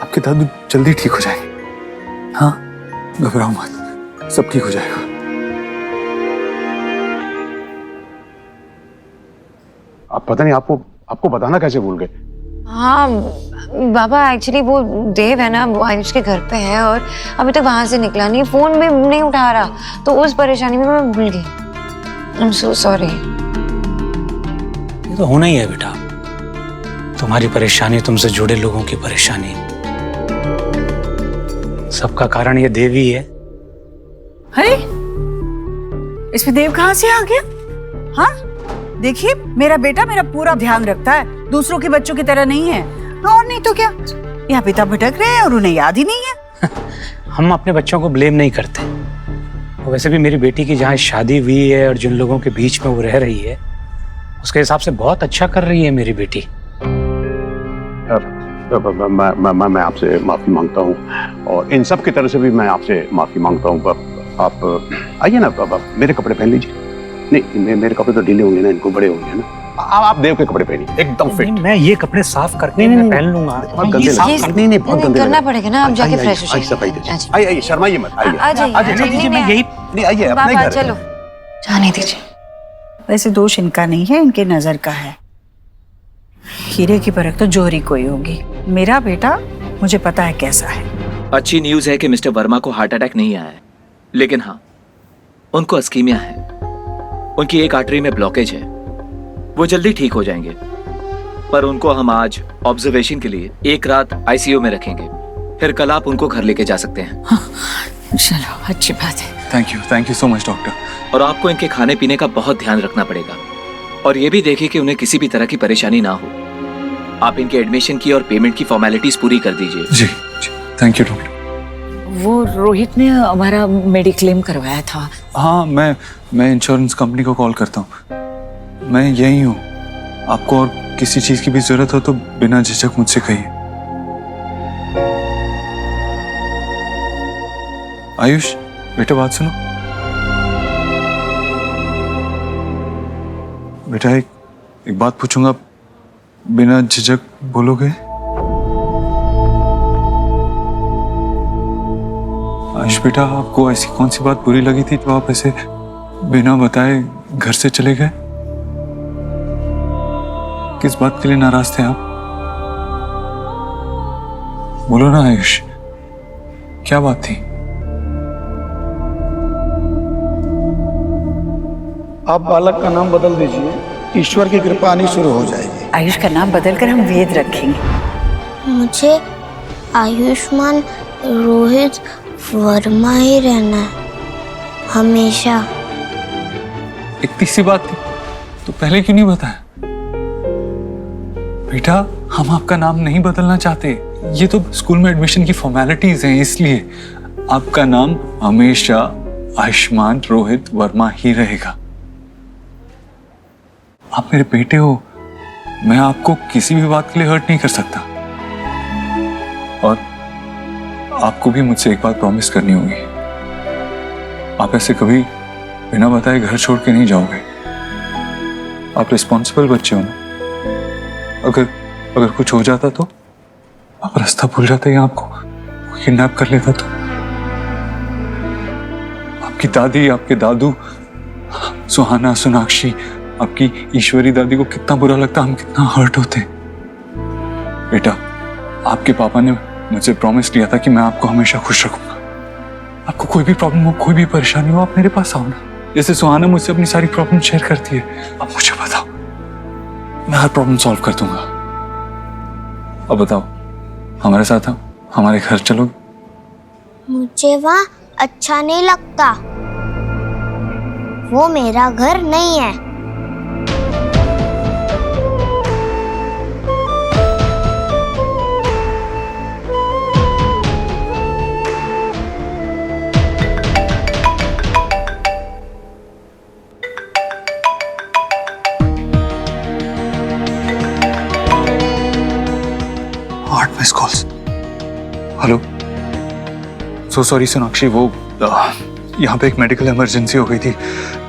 आपके दादू जल्दी ठीक हो जाएंगे। हाँ, घबराओ मत, सब ठीक हो जाएगा। आप पता नहीं आपको बताना कैसे भूल गए। हाँ बाबा, एक्चुअली वो देव है ना, वो आयुष के घर पे है और अभी तक वहां से निकला नहीं, फोन भी नहीं उठा रहा, तो उस परेशानी में मैं भूल गई। I am so sorry. ये तो होना ही है बेटा, तुम्हारी परेशानी, तुमसे जुड़े लोगों की परेशानी, सबका कारण ये देव ही है। अरे इसमें देव कहाँ से आ गया? हाँ देखिए, मेरा बेटा मेरा पूरा ध्यान रखता है, दूसरों के बच्चों की तरह नहीं है। और नहीं तो क्या, यहाँ पिता भटक रहे हैं और उन्हें याद ही नहीं है। हम अपने बच्चों को ब्लेम नहीं करते, और वैसे भी मेरी बेटी की जहाँ शादी हुई है और जिन लोगों के बीच में वो रह रही है, उसके हिसाब से बहुत अच्छा कर रही है मेरी बेटी। मैं आपसे माफी मांगता हूँ और इन सब की तरफ से भी मैं आपसे माफी मांगता हूँ। आप आइए ना, मेरे कपड़े पहन लीजिए। नहीं, मेरे कपड़े तो ढीले होंगे ना, इनको बड़े होंगे ना। आप देव के कपड़े पहनिए, एकदम फिट। मैं ये कपड़े साफ करके मैं पहन लूंगा। बहुत गंदे नहीं, बहुत गंदे करना पड़ेगा ना, आप जाके फ्रेश हो जाइए। आइए, शर्माइए मत, आइए। मैं यही नहीं, आइए अपने घर। चलो जाने दीजिए। वैसे दोष इनका नहीं है, इनके नजर का है। हीरे की परख तो जोहरी कोई होगी। मेरा बेटा मुझे पता है कैसा है। अच्छी न्यूज है कि मिस्टर वर्मा को हार्ट अटैक नहीं आया है, लेकिन हाँ, उनको अस्कीमिया है, उनकी एक आर्टरी में ब्लॉकेज है, वो जल्दी ठीक हो जाएंगे। पर उनको हम आज ऑब्जर्वेशन के लिए एक रात आईसीयू में रखेंगे, फिर कल आप उनको घर लेके जा सकते हैं। हाँ, चलो अच्छी बात है। Thank you so much doctor. और आपको इनके खाने पीने का बहुत ध्यान रखना पड़ेगा, और ये भी देखिए कि उन्हें किसी भी तरह की परेशानी ना हो। आप इनके एडमिशन की और पेमेंट की फॉर्मेलिटीज पूरी कर दीजिए। जी, थैंक यू डॉक्टर। वो रोहित ने हमारा मेडिक्लेम करवाया था। हाँ, मैं इंश्योरेंस कंपनी को कॉल करता हूँ। मैं यही हूँ, आपको और किसी चीज की भी जरूरत हो तो बिना झिझक मुझसे कहिए। आयुष बेटा, बात सुनो बेटा, एक बात पूछूंगा, बिना झिझक बोलोगे? आयुष बेटा, आपको ऐसी कौन सी बात बुरी लगी थी जो आप ऐसे बिना बताए घर से चले गए? किस बात के लिए नाराज थे आप? बोलो ना आयुष, क्या बात थी? आप बालक का नाम बदल दीजिए, ईश्वर की कृपा आनी शुरू हो जाएगी। आयुष का नाम बदलकर हम वेद रखेंगे। मुझे आयुष्मान रोहित वर्मा ही रहना है हमेशा। इतनी सी बात थी तो पहले क्यों नहीं बताया? बेटा, हम आपका नाम नहीं बदलना चाहते, ये तो स्कूल में एडमिशन की फॉर्मेलिटीज हैं, इसलिए आपका नाम हमेशा आयुष्मान रोहित वर्मा ही रहेगा। आप मेरे बेटे हो, मैं आपको किसी भी बात के लिए हर्ट नहीं कर सकता। और आपको भी मुझसे एक बात प्रॉमिस करनी होगी, आप ऐसे कभी बिना बताए घर छोड़ के नहीं जाओगे। आप रिस्पॉन्सिबल बच्चे हो ना, अगर कुछ हो जाता तो आप रास्ता भूल जाते या आपको किडनैप कर लेता तो? आपकी दादी, आपके दादू, सुहाना, सोनाक्षी, आपकी ईश्वरी दादी को कितना बुरा लगता, हम कितना हर्ट होते। बेटा, आपके पापा ने मुझे प्रॉमिस किया था कि मैं आपको हमेशा खुश रखूंगा। आपको कोई भी प्रॉब्लम हो, कोई भी परेशानी हो, आप मेरे पास आओ ना। जैसे सुहाना मुझसे अपनी सारी प्रॉब्लम शेयर करती है। अब मुझे बताओ, मैं हर प्रॉब्लम सॉल्व कर दूंगा। अब बताओ, हमारे साथ आओ, हमारे घर चलो। मुझे वहाँ अच्छा नहीं लगता, वो मेरा घर नहीं है। Miss calls. Hello, so sorry Sonakshi, वो यहाँ पे एक मेडिकल इमरजेंसी हो गई थी,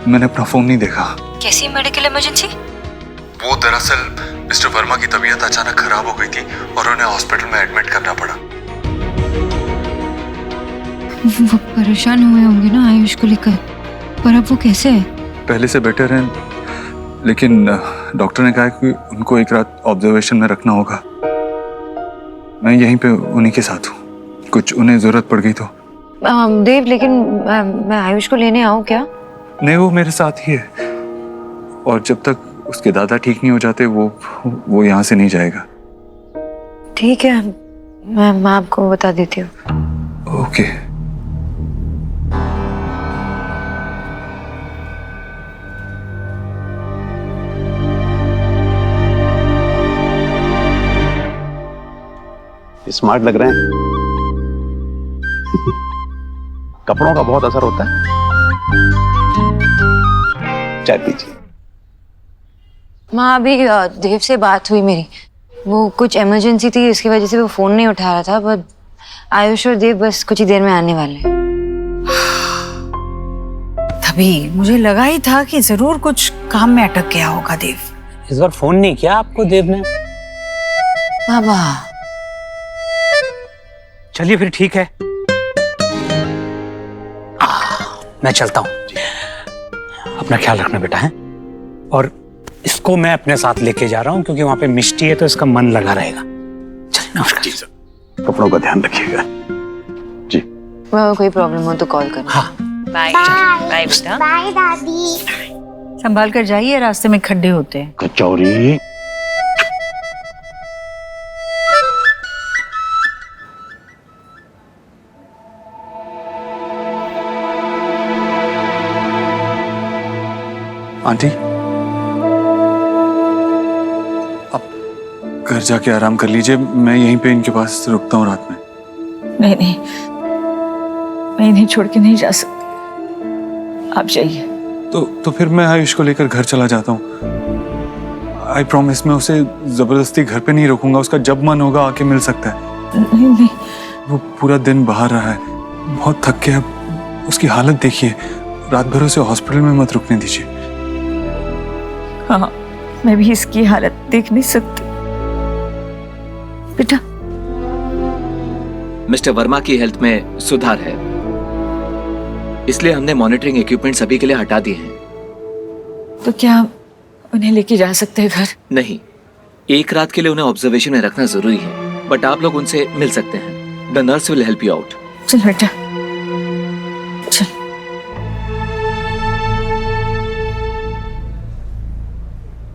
मैंने अपना फोन नहीं देखा। कैसी मेडिकल इमरजेंसी? वो दरअसल मिस्टर वर्मा की तबीयत अचानक खराब हो गई थी और उन्हें हॉस्पिटल में एडमिट करना पड़ा। वो परेशान हुए होंगे ना आयुष को लेकर, पर अब वो कैसे है? पहले से बेटर है, लेकिन डॉक्टर ने कहा कि उनको एक रात ऑब्जर्वेशन में रखना होगा। मैं यहीं पे उन्हीं के साथ हूँ, कुछ उन्हें जरूरत पड़ गई तो। देव, लेकिन मैं आयुष को लेने आऊँ क्या? नहीं, वो मेरे साथ ही है और जब तक उसके दादा ठीक नहीं हो जाते वो यहाँ से नहीं जाएगा। ठीक है, मैं आपको बता देती हूँ। ओके। स्मार्ट लग रहे हैं। कपड़ों का बहुत असर होता है। चाय पीजिए। माँ, अभी देव से बात हुई मेरी, वो कुछ इमरजेंसी थी, इसकी वजह से वो फोन नहीं उठा रहा था, पर आयुष और देव बस कुछ ही देर में आने वाले हैं। तभी मुझे लगा ही था कि जरूर कुछ काम में अटक गया होगा देव। इस बार फोन नहीं किया आपको देव ने? बाबा चलिए फिर ठीक है, मैं चलता हूँ। अपना ख्याल रखना बेटा है, और इसको मैं अपने साथ लेके जा रहा हूँ क्योंकि वहां पे मिष्टी है तो इसका मन लगा रहेगा। चलिए, नमस्कार। जी सर, कपड़ों का ध्यान रखिएगा। जी, कोई प्रॉब्लम हो तो कॉल करना। हाँ, बाय बाय बेटा। बाय दादी। संभाल कर जाइए, रास्ते में खड्डे होते हैं। कचौरी। आंटी, अब घर जाके आराम कर लीजिए, मैं यहीं पे इनके पास रुकता हूँ रात में। नहीं नहीं, मैं इन्हें छोड़ के नहीं जा सकती, आप जाइए। तो फिर मैं आयुष को लेकर घर चला जाता हूँ। आई प्रॉमिस, मैं उसे जबरदस्ती घर पे नहीं रोकूंगा, उसका जब मन होगा आके मिल सकता है। नहीं नहीं, वो पूरा दिन बाहर रहा है, बहुत थक गया, उसकी हालत देखिए, रात भर उसे हॉस्पिटल में मत रुकने दीजिए। हाँ, मैं भी इसकी हालत देख नहीं सकती बेटा। मिस्टर वर्मा की हेल्थ में सुधार है, इसलिए हमने मॉनिटरिंग इक्विपमेंट सभी के लिए हटा दिए हैं। तो क्या उन्हें लेके जा सकते हैं घर? नहीं, एक रात के लिए उन्हें ऑब्जर्वेशन में रखना जरूरी है, बट आप लोग उनसे मिल सकते हैं। The nurse will help you out. चल बेटा, चल।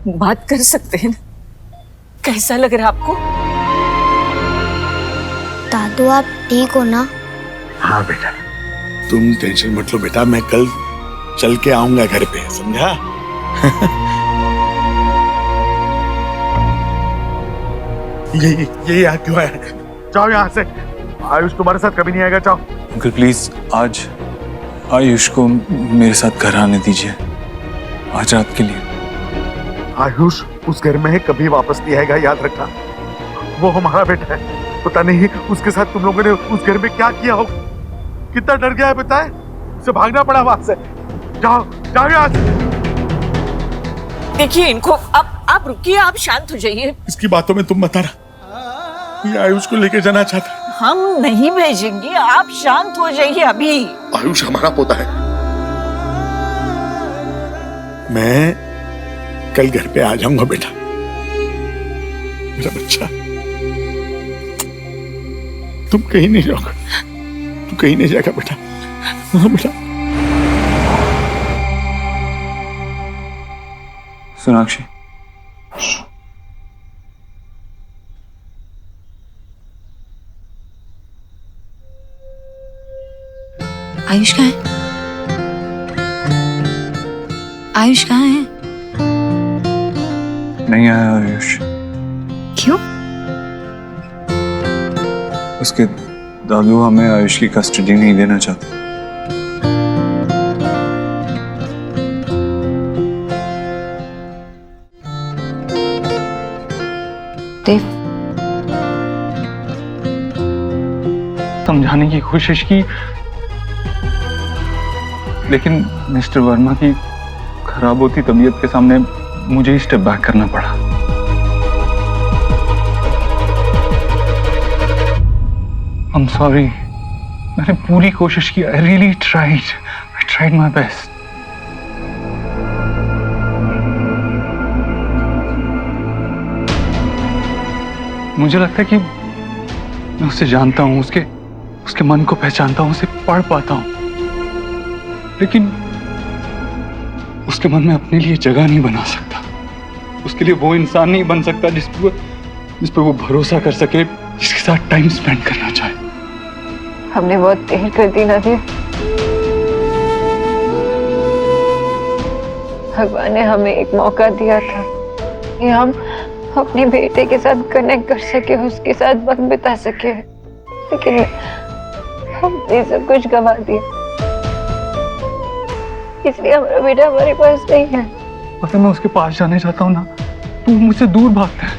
बात कर सकते हैं ना? कैसा लग रहा है आपको? दादू, आप ठीक हो ना? हाँ बेटा, तुम टेंशन मत लो बेटा, मैं कल चल के आऊंगा घर पे, समझा? ये यहाँ क्यों आया? जाओ यहाँ से, आयुष तुम्हारे साथ कभी नहीं आएगा, जाओ। अंकल प्लीज, आज आयुष को मेरे साथ घर आने दीजिए, आज रात के लिए। आयुष उस घर में है, कभी वापस नहीं आएगा, याद रखना। वो हमारा बेटा है, पता नहीं उसके साथ तुम लोगों ने उस घर में क्या किया हो, कितना डर गया है पता है, उसे भागना पड़ा वहां से। जाओ जाओ यहाँ से। देखिए इनको, आप रुकिए, आप शांत हो जाइए। इसकी बातों में तुम मत आना, ये आयुष को लेके जाना चाहता है। हम नहीं भेजेंगे, आप शांत हो जाइए अभी। आयुष हमारा पोता है, मैं कल घर पे आ जाऊंगा बेटा, मेरा बच्चा। तुम कहीं नहीं जाओगे, तू कहीं नहीं जाएगा बेटा। हाँ बेटा। सोनाक्षी, आयुष कहाँ है? आयुष कहाँ है? नहीं आया आयुष। क्यों? उसके दादू हमें आयुष की कस्टडी नहीं देना चाहते। देव, समझाने की कोशिश की, लेकिन मिस्टर वर्मा की खराब होती तबीयत के सामने मुझे ही स्टेप बैक करना पड़ा। I'm sorry, मैंने पूरी कोशिश की। I really tried my best. मुझे लगता है कि मैं उसे जानता हूँ, उसके मन को पहचानता हूँ, उसे पढ़ पाता हूँ, लेकिन उसके मन में अपने लिए जगह नहीं बना सकता। उसके लिए वो इंसान नहीं बन सकता जिस पर वो भरोसा कर सके, जिसके साथ टाइम स्पेंड करना चाहे। हमने बहुत देर कर दी नादिया। भगवान ने हमें एक मौका दिया था कि हम अपने बेटे के साथ कनेक्ट कर सके, उसके साथ वक्त बिता सके, लेकिन हमने सब कुछ गंवा दिया। इसलिए हमारा बेटा हमारे पास नहीं है। पता, मैं उसके पास जाने चाहता हूँ ना, तो मुझसे दूर भागता है,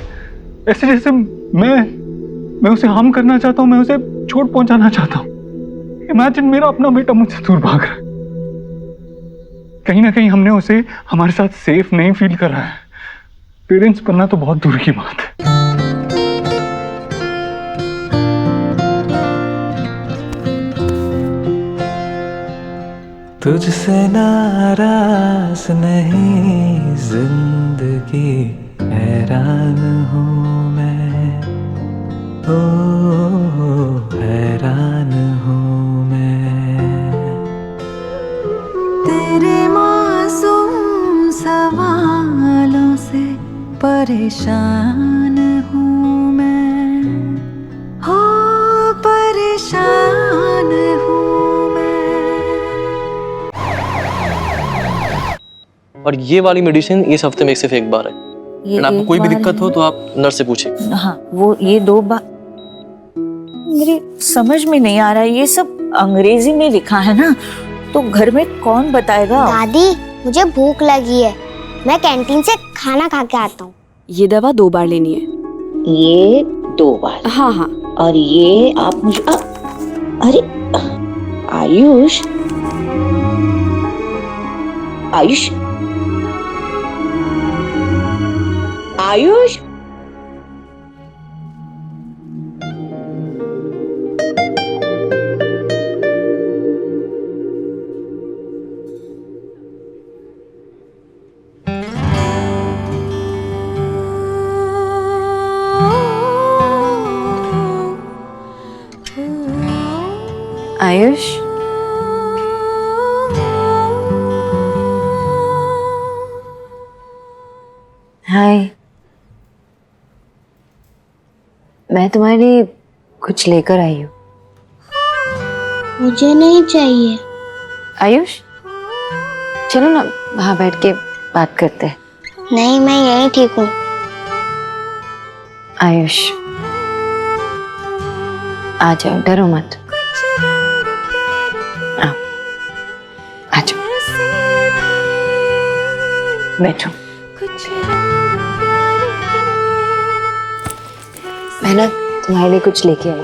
ऐसे जैसे मैं उसे हार्म करना चाहता हूँ, मैं उसे चोट पहुंचाना चाहता हूँ। इमेजिन, मेरा अपना बेटा मुझसे दूर भाग रहा है। कहीं ना कहीं हमने उसे हमारे साथ सेफ नहीं फील करा है। पेरेंट्स बनना तो बहुत दूर की बात है। तुझसे नाराज नहीं जिंदगी, हैरान हूँ मैं, ओ हैरान हूँ मैं। तेरे मासूम सवालों से परेशान हूँ मैं, हो परेशान हूँ। और ये वाली मेडिसिन इस हफ्ते में सिर्फ एक बार है। आपको कोई भी दिक्कत हो तो आप नर्स से पूछिए। हाँ, वो ये 2 बार मेरी समझ में नहीं आ रहा है। ये सब अंग्रेजी में लिखा है ना, तो घर में कौन बताएगा? दादी, मुझे भूख लगी है, मैं कैंटीन से खाना खा के आता हूँ। ये दवा 2 बार लेनी है। ये 2 बार? हाँ हाँ। और ये आप मुझे अरे आयुष, आयुष, आयुष, आयुष, हाय। मैं तुम्हारे लिए कुछ लेकर आई हूँ। मुझे नहीं चाहिए। आयुष, चलो ना वहाँ बैठ के बात करते हैं। नहीं, मैं यहीं ठीक हूँ। आयुष, आ जाओ, डरो मत। आओ, आ जाओ, बैठो। मैं ना तुम्हारे लिए कुछ लेके आई।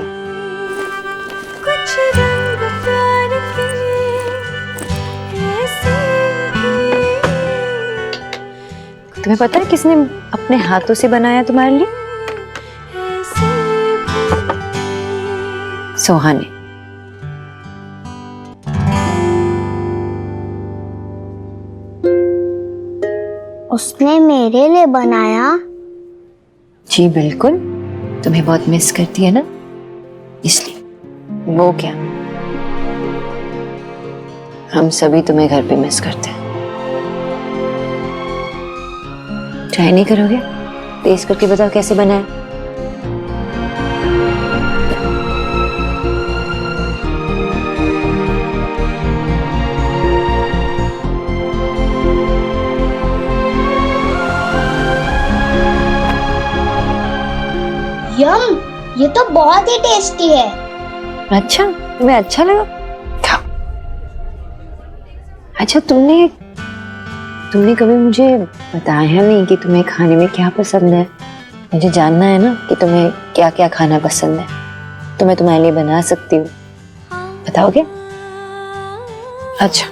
तुम्हें पता है किसने अपने हाथों से बनाया तुम्हारे लिए? सोहा ने। उसने मेरे लिए बनाया? जी बिल्कुल, तुम्हें बहुत मिस करती है ना, इसलिए। वो क्या, हम सभी तुम्हें घर पे मिस करते हैं। ट्राई नहीं करोगे? टेस्ट करके बताओ कैसे बना है। यम, ये तो बहुत ही टेस्टी है। अच्छा, तुम्हें अच्छा लगा? खाओ। अच्छा, तुमने कभी मुझे बताया नहीं कि तुम्हें खाने में क्या पसंद है। मुझे जानना है ना कि तुम्हें क्या क्या खाना पसंद है, तो मैं तुम्हारे लिए बना सकती हूँ। बताओगे? अच्छा,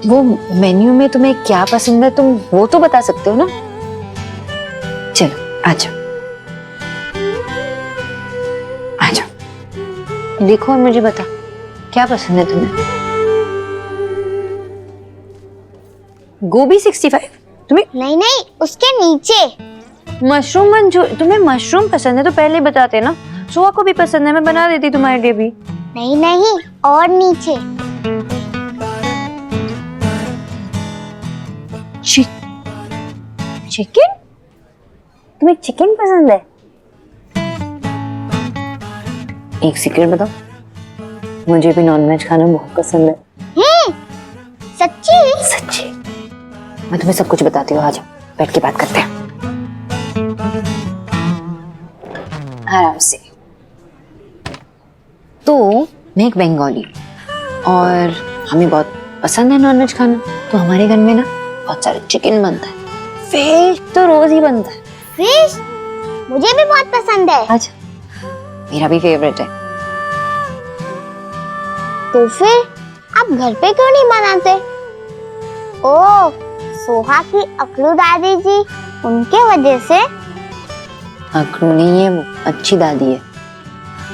वो मेन्यू में तुम्हें क्या पसंद है तुम वो तो बता सकते हो ना। चलो आ जाओ, आ जाओ, देखो और मुझे बता क्या पसंद है तुम्हें। गोभी 65 तुम्हें? नहीं, उसके नीचे मशरूम मंचूरियन। तुम्हें मशरूम पसंद है तो पहले बताते ना। सुहा को भी पसंद है, मैं बना देती तुम्हारे लिए भी। नहीं, और नीचे चिकन। तुम्हें चिकन पसंद है? एक सीक्रेट बताओ, मुझे भी नॉनवेज खाना बहुत पसंद है। सच्ची? मैं तुम्हें सब कुछ बताती हूँ, आ जाओ बैठ के बात करते हैं आराम से। तो मैं एक बंगाली और हमें बहुत पसंद है नॉनवेज खाना, तो हमारे घर में ना बहुत सारे चिकन बनता है, फिश तो रोज ही बनता है। फिश मुझे भी बहुत पसंद है। अच्छा, मेरा भी फेवरेट है। तो फिर आप घर पे क्यों नहीं बनाते? ओह, सोहा की अकलू दादी जी, उनके वजह से। अकलू नहीं है वो, अच्छी दादी है।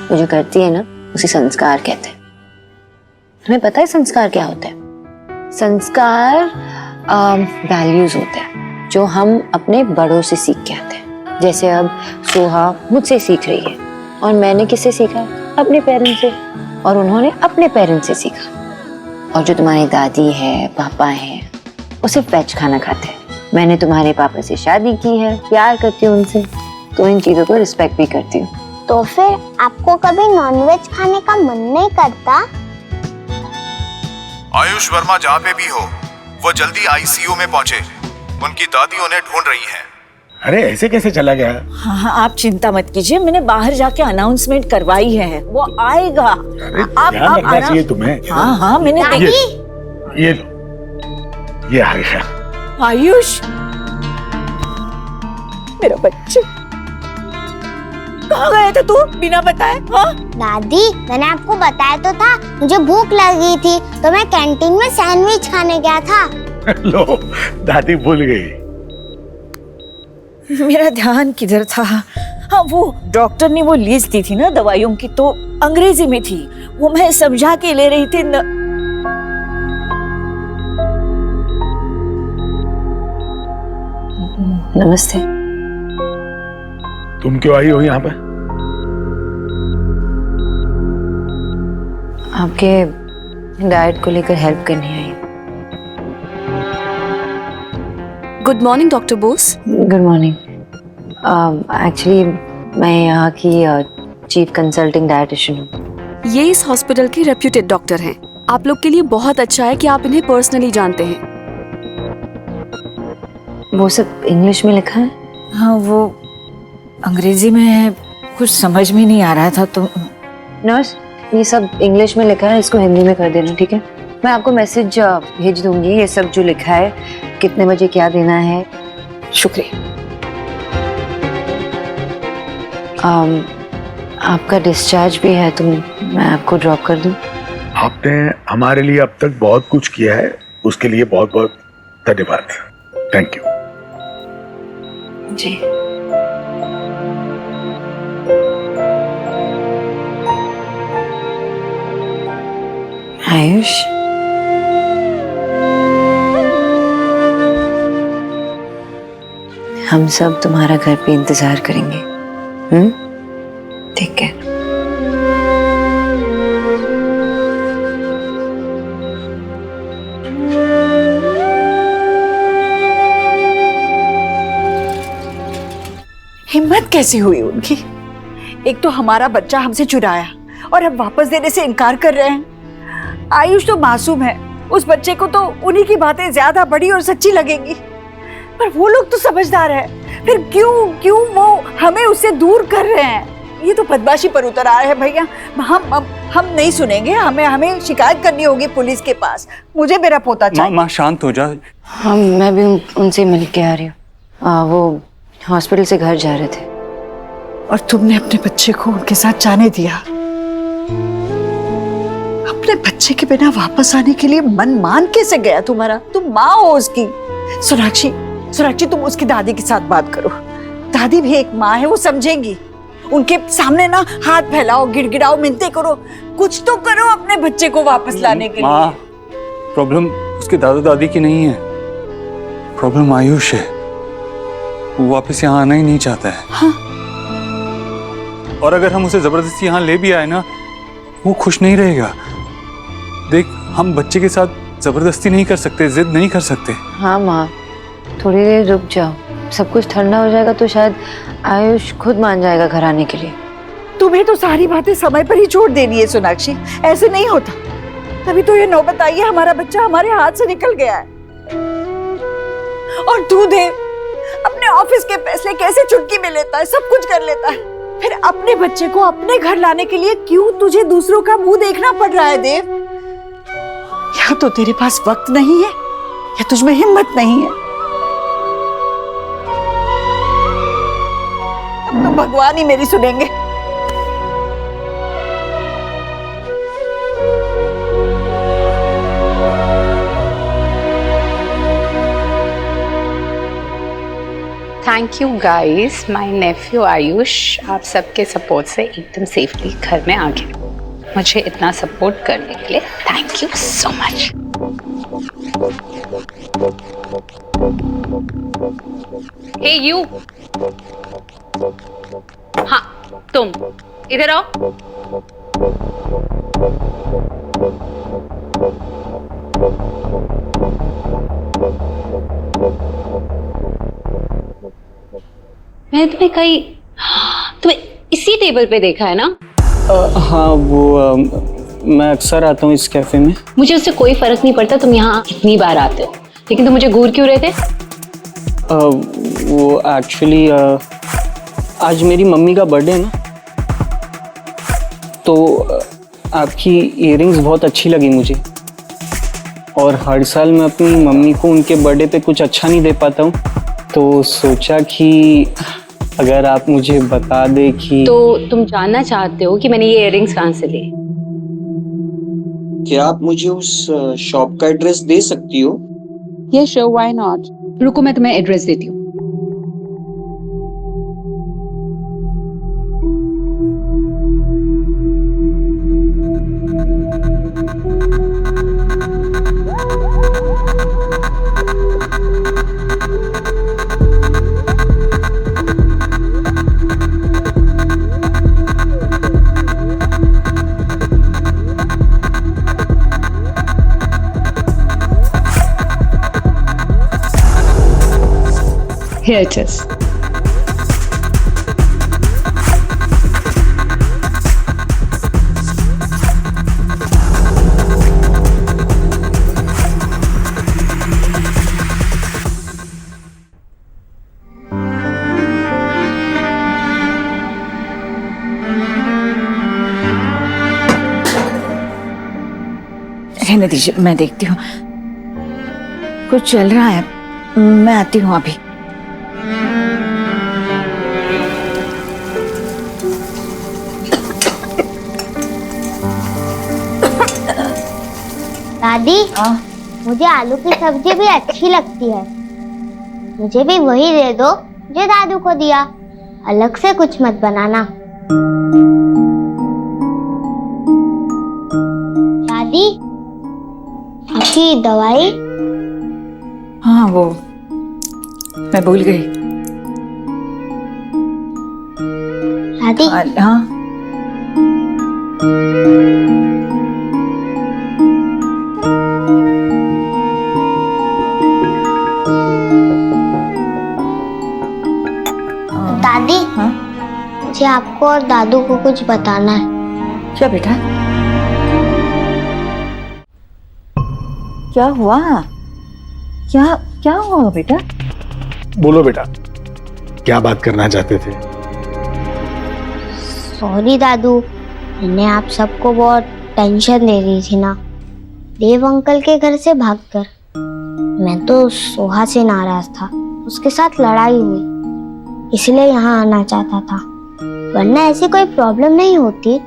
वो जो करती है ना उसे संस्कार कहते हैं। तुम्हें पता है संस्कार क्या होता है? संस्कार वैल्यूज होते हैं जो हम अपने बड़ों से सीख के आते हैं। जैसे अब सोहा मुझसे सीख रही है और मैंने किससे सीखा? अपने पेरेंट्स से, और उन्होंने अपने पेरेंट्स से सीखा। और जो तुम्हारी दादी है, पापा है, वो सिर्फ वेज खाना खाते हैं। मैंने तुम्हारे पापा से शादी की है, प्यार करती हूँ उनसे, तो इन चीजों को रिस्पेक्ट भी करती हूँ। तो फिर आपको कभी नॉनवेज खाने का मन नहीं करता? आयुष वर्मा जहाँ पे भी हो, वो जल्दी आईसीयू में पहुंचे। उनकी दादी उन्हें ढूंढ रही हैं। अरे ऐसे कैसे चला गया? हाँ, आप चिंता मत कीजिए, मैंने बाहर जाके अनाउंसमेंट करवाई है, वो आएगा। आप ध्यान रखना चाहिए तुम्हें। हाँ, मैंने ये आयुष। आयुष, मेरा बच्चा, कहाँ गया था तू बिना बताए? हाँ दादी, मैंने आपको बताया तो था, मुझे भूख लगी थी तो मैं कैंटीन में सैंडविच खाने गया था। लो, दादी भूल गई। मेरा ध्यान किधर था? हाँ, वो डॉक्टर ने वो लिस्ट दी थी ना दवाइयों की, तो अंग्रेजी में थी, वो मैं समझा के ले रही थी। नमस्ते। तुम क्यों आई हो यहाँ पे? आपके डाइट को लेकर हेल्प करनी आई। Good morning doctor Bose. Good morning. Actually मैं यहाँ की चीफ कंसल्टिंग डाइटिशियन हूँ। ये इस हॉस्पिटल के रेप्यूटेड डॉक्टर हैं। आप लोग के लिए बहुत अच्छा है कि आप इन्हें पर्सनली जानते हैं। वो सब इंग्लिश में लिखा है? हाँ, वो अंग्रेजी में है, कुछ समझ में नहीं आ रहा था। तो नर्स, ये सब इंग्लिश में लिखा है, इसको हिंदी में कर देना, ठीक है? मैं आपको मैसेज भेज दूंगी, ये सब जो लिखा है, कितने बजे क्या देना है। शुक्रिया। आपका डिस्चार्ज भी है, तो मैं आपको ड्रॉप कर दूं? आपने हमारे लिए अब तक बहुत कुछ किया है, उसके लिए बहुत बहुत धन्यवाद। Thank you. जी। आयुष, हम सब तुम्हारा घर पे इंतजार करेंगे। ठीक है? हिम्मत कैसे हुई उनकी? एक तो हमारा बच्चा हमसे चुराया और अब वापस देने से इनकार कर रहे हैं। आयुष तो मासूम है, उस बच्चे को तो उन्हीं की बातें ज्यादा बड़ी और सच्ची लगेंगी, पर वो लोग तो समझदार है, फिर क्यों वो हमें उससे दूर कर रहे हैं? ये तो बदमाशी पर उतर आए हैं भैया। हम नहीं सुनेंगे, हमें शिकायत करनी होगी पुलिस के पास। मुझे मेरा पोता चाहिए। माँ शांत हो जा। हाँ, मैं भी उनसे मिल के आ रही हूँ। वो हॉस्पिटल से घर जा रहे थे। और तुमने अपने बच्चे को उनके साथ जाने दिया? अपने बच्चे के बिना वापस आने के लिए मन मान कैसे गया तुम्हारा? तुम माँ हो उसकी। सोनाक्षी तुम उसकी दादी के साथ बात करो। दादी भी एक माँ है, वो समझेंगी। उनके सामने ना हाथ फैलाओ, गिड़गिड़ाओ, मिन्नतें करो, कुछ तो करो अपने बच्चे को वापस लाने के लिए। प्रॉब्लम उसके दादा दादी की नहीं है, प्रॉब्लम आयुष है। वो वापस यहाँ आना ही नहीं चाहता है। हाँ? और अगर हम उसे जबरदस्ती यहाँ ले भी आए ना, वो खुश नहीं रहेगा। देख, हम बच्चे के साथ जबरदस्ती नहीं कर सकते, जिद नहीं कर सकते। हाँ माँ, थोड़ी देर रुक जाओ, सब कुछ ठंडा हो जाएगा तो शायद आयुष खुद मान जाएगा घर आने के लिए। तुम्हें तो सारी बातें समय पर ही छोड़ देनी है सोनाक्षी, ऐसे नहीं होता। तभी तो ये नौबत आई है, हमारा बच्चा हमारे हाथ से निकल गया है। और तू देव अपने ऑफिस के फैसले कैसे चुटकी में लेता है, सब कुछ कर लेता है, फिर अपने बच्चे को अपने घर लाने के लिए क्यों तुझे दूसरों का मुंह देखना पड़ रहा है देव? या तो तेरे पास वक्त नहीं है या तुझमें हिम्मत नहीं है। अब तो भगवान ही मेरी सुनेंगे। Thank you guys, my Neiphiu Ayush आप सबके सपोर्ट से एकदम सेफली घर में आ गया। मुझे इतना सपोर्ट करने के लिए thank you so much. Hey you, हाँ तुम इधर आओ। मैंने तुम्हें इसी टेबल पे देखा है ना? हाँ, वो मैं अक्सर आता हूँ इस कैफे में। मुझे उससे कोई फर्क नहीं पड़ता तुम यहाँ कितनी बार आते हो, लेकिन तुम मुझे घूर क्यों रहे थे? वो एक्चुअली आज मेरी मम्मी का बर्थडे है ना, तो आपकी इयररिंग्स बहुत अच्छी लगी मुझे। और हर साल मैं अपनी मम्मी को उनके बर्थडे पे कुछ अच्छा नहीं दे पाता हूँ, तो सोचा कि अगर आप मुझे बता दे कि। तो तुम जानना चाहते हो कि मैंने ये इयररिंग्स कहाँ से लिए? क्या आप मुझे उस शॉप का एड्रेस दे सकती हो? ये श्योर, व्हाई नॉट। रुको मैं तुम्हें एड्रेस देती हूँ। Here it is. रहने दीजिए, मैं देखती हूँ। कुछ चल रहा है, मैं आती हूँ अभी। दादी, मुझे आलू की सब्जी भी अच्छी लगती है। मुझे भी वही दे दो जो दादू को दिया, अलग से कुछ मत बनाना। दादी, आपकी दवाई? हाँ, वो मैं भूल गई। दादी, हाँ, दादी, मुझे आपको और दादू को कुछ बताना है। क्या बेटा? क्या हुआ? क्या क्या हुआ बेटा? बोलो बेटा, क्या बात करना चाहते थे? सॉरी दादू, मैंने आप सबको बहुत टेंशन दे रही थी ना, देव अंकल के घर से भागकर। मैं तो सोहा से नाराज था, उसके साथ लड़ाई हुई, इसलिए यहाँ आना चाहता था, वरना ऐसी कोई प्रॉब्लम नहीं होती।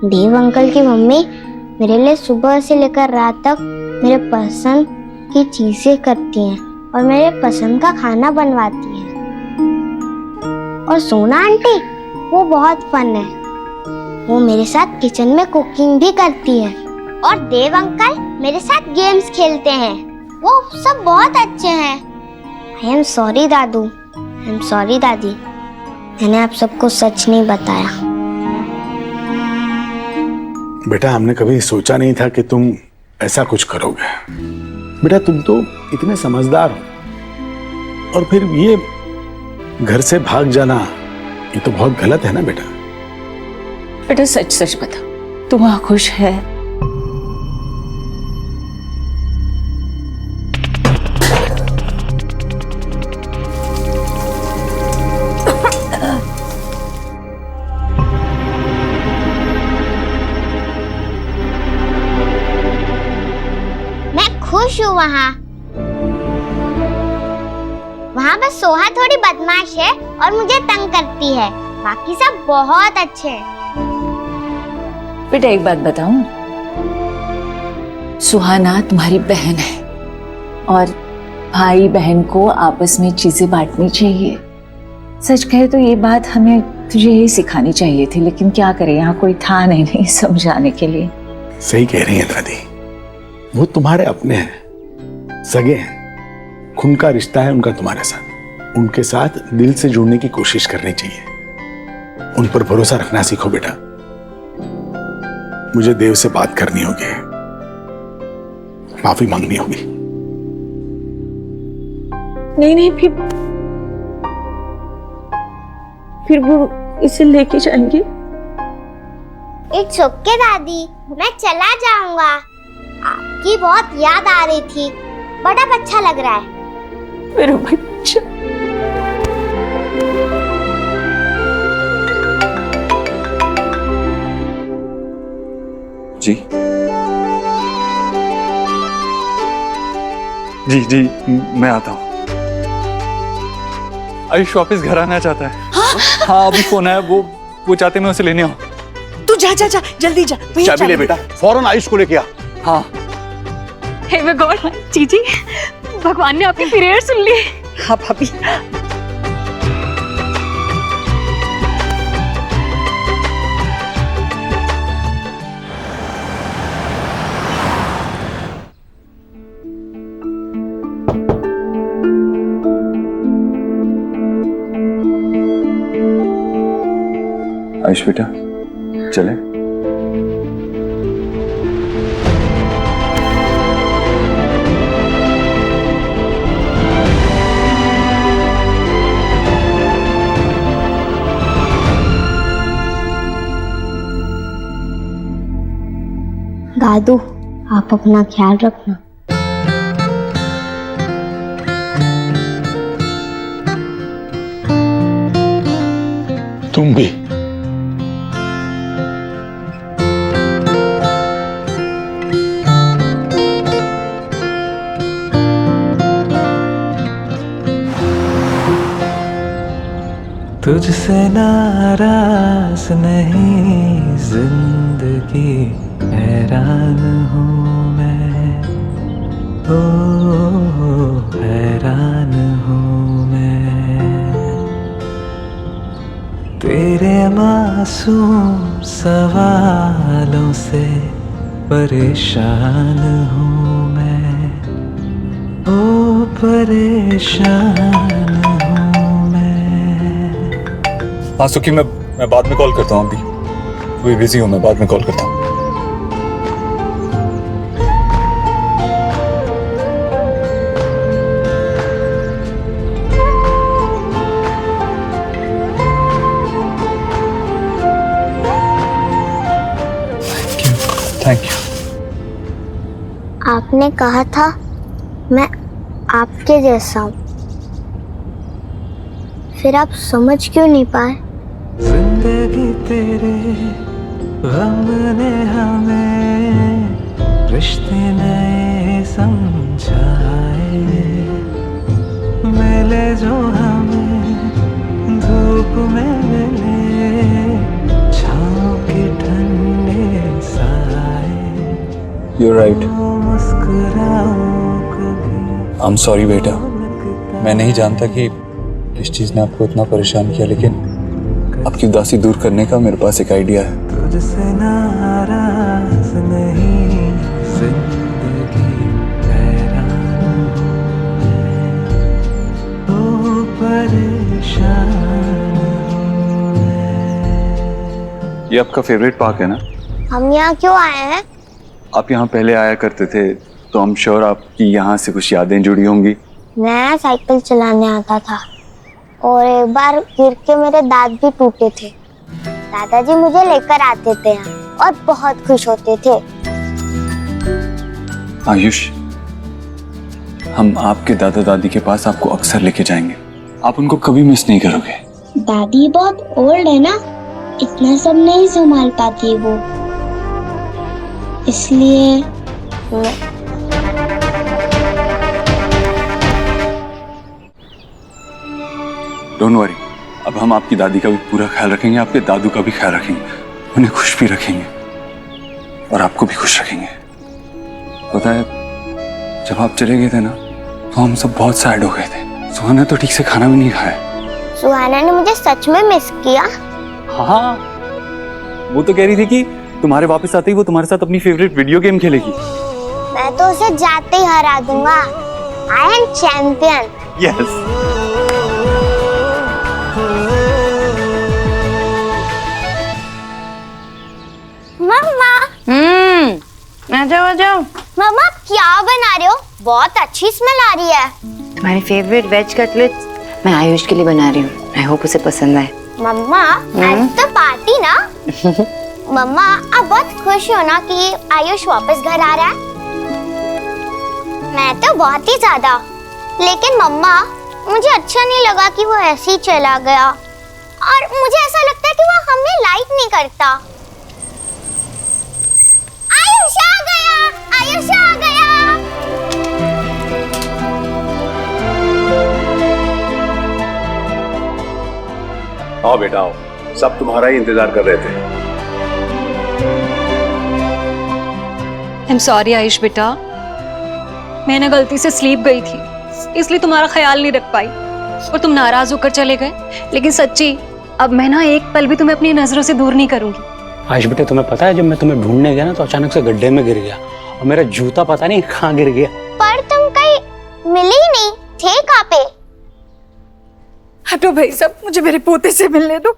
देव अंकल की मम्मी मेरे लिए सुबह से लेकर रात तक मेरे पसंद की चीजें करती हैं और मेरे पसंद का खाना बनवाती हैं। और सोना आंटी, वो बहुत फन है, वो मेरे साथ किचन में कुकिंग भी करती है। और देव अंकल मेरे साथ गेम्स खेलते हैं, वो सब बहुत अच्छे हैं। I am sorry Dadu, I am sorry दादी, मैंने आप सबको सच नहीं बताया। बेटा, हमने कभी सोचा नहीं था कि तुम ऐसा कुछ करोगे। बेटा, तुम तो इतने समझदार हो, और फिर ये घर से भाग जाना, ये तो बहुत गलत है ना बेटा। बेटा सच सच बता, तू वहां खुश है? मैं खुश हूँ वहाँ बस सोहा थोड़ी बदमाश है और मुझे तंग करती है, बाकी सब बहुत अच्छे हैं। बेटा एक बात बताऊं, सुहाना तुम्हारी बहन है और भाई बहन को आपस में चीजें बांटनी चाहिए। सच कहे तो ये बात हमें तुझे यही सिखानी चाहिए थी, लेकिन क्या करें, यहाँ कोई था नहीं समझाने के लिए। सही कह रही है दादी, वो तुम्हारे अपने हैं, सगे हैं, खून का रिश्ता है उनका तुम्हारे साथ। उनके साथ दिल से जुड़ने की कोशिश करनी चाहिए, उन पर भरोसा रखना सीखो बेटा। मुझे देव से बात करनी होगी, माफी मांगनी होगी। नहीं फिर वो इसे लेके जाएंगे। इट्स ओके दादी, मैं चला जाऊंगा। आपकी बहुत याद आ रही थी, बड़ा अच्छा लग रहा है। मेरा बच्चा। जी जी जी, मैं आता हूँ। आयुष वापस घर आना चाहता है। हाँ अभी फोन आया, वो चाहते मैं उसे लेने आऊँ। तू जा जा जा, जल्दी जा। चाबी ले बेटा, फौरन आयुष को लेके आ। हाँ। हे माय गॉड, जीजी, भगवान ने आपकी प्रेयर सुन ली। हाँ भाभी। आयुष बेटा, चले? दादू, आप अपना ख्याल रखना। तुम भी। तुझसे नाराज नहीं जिंदगी, हैरान हूँ मैं, ओ हैरान हूँ मैं, तेरे मासूम सवालों से परेशान हूँ मैं, ओ परेशान हूँ मैं। हाँ सुखी, मैं बाद में कॉल करता हूँ, अभी बिजी हूँ, मैं बाद में कॉल करता हूँ। Thank you. आपने कहा था मैं आपके जैसा हूँ, फिर आप समझ क्यों नहीं पाए? जिंदगी तेरे गम ने हमें रिश्ते नए समझाए, मिले जो हमें धूप में मिले छाँव के ठंडे साए। You're right. मुस्कुराओ कभी। I'm sorry बेटा, मैं नहीं जानता कि इस चीज ने आपको इतना परेशान किया, लेकिन आपकी उदासी दूर करने का मेरे पास एक आइडिया है। तुझसे नाराज नहीं जिंदगी हैरान हूँ, परेशान ये आपका फेवरेट पार्क है ना? हम यहाँ क्यों आए हैं? आप यहाँ पहले आया करते थे, तो हम श्योर आपकी यहाँ से कुछ यादें जुड़ी होंगी। मैं साइकिल चलाने आता था और एक बार गिर के मेरे दांत भी टूटे थे। दादाजी मुझे लेकर आते थे यहाँ और बहुत खुश होते थे। आयुष, हम आपके दादा दादी के पास आपको अक्सर लेके जाएंगे, आप उनको कभी मिस नहीं करोगे। दादी बहुत ओल्ड है ना, इतना सब नहीं संभाल पाती वो, इसलिए डोंट वरी, अब हम आपकी दादी का भी पूरा ख्याल रखेंगे, आपके दादू का भी ख्याल रखेंगे, उन्हें खुश भी रखेंगे और आपको भी खुश रखेंगे। पता है, जब आप चले गए थे ना, तो हम सब बहुत सैड हो गए थे। सुहाना तो ठीक से खाना भी नहीं खाया। सुहाना ने मुझे सच में मिस किया। हाँ, वो तो कह रही थी कि तुम्हारे वापस आते ही वो तुम्हारे साथ अपनी फेवरेट वीडियो गेम खेलेगी। मैं तो उसे जाते ही हरा दूंगा। I am champion. यस। मम्मा। आ जाओ आ जाओ। मम्मा आप क्या बना रहे हो? बहुत अच्छी स्मेल आ रही है। तुम्हारी फेवरेट वेज कटलेट्स मैं आयुष के लिए बना रही हूँ। आई होप उसे पसंद आए। मम्मा आज तो पार्टी ना? मम्मा आप बहुत खुश हो ना कि आयुष वापस घर आ रहा है? मैं तो बहुत ही ज्यादा। लेकिन मम्मा मुझे अच्छा नहीं लगा कि वो ऐसे ही चला गया, और मुझे ऐसा लगता है कि वो हमें लाइक नहीं करता। आयुष आ गया, आयुष आ गया। आओ बेटा आओ, सब तुम्हारा ही इंतजार कर रहे थे। आई एम सॉरी आयुष बेटा, मैं ना गलती से स्लीप गई थी, इसलिए तुम्हारा ख्याल नहीं रख पाई और तुम नाराज होकर चले गए। लेकिन सच्ची, अब मैं ना एक पल भी तुम्हें अपनी नजरों से दूर नहीं करूंगी। आयुष बेटे, तुम्हें पता है जब मैं तुम्हें ढूंढने गया ना, तो अचानक से गड्ढे में गिर गया और मेरा जूता पता नहीं कहाँ गिर गया। पर तुम कहीं मिले ही नहीं थे, कहाँ पे? हटो भाई साहब, मुझे मेरे पोते से मिलने दो।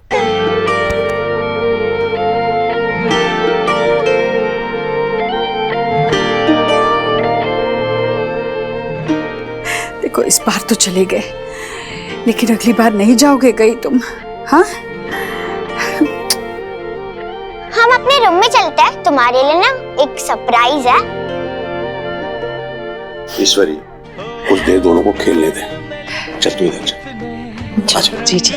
देखो इस बार तो चले गए, लेकिन अगली बार नहीं जाओगे कहीं तुम? हाँ, हम अपने रूम में चलते हैं, तुम्हारे लिए ना एक सरप्राइज है। ईश्वरी, कुछ देर दोनों को खेलने दे। चल तू इधर चल। जी जी।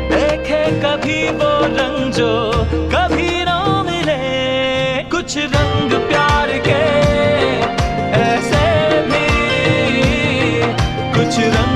देखे कभी वो रंग जो कभी ना मिले, कुछ रंग प्यार के ऐसे भी, कुछ रंग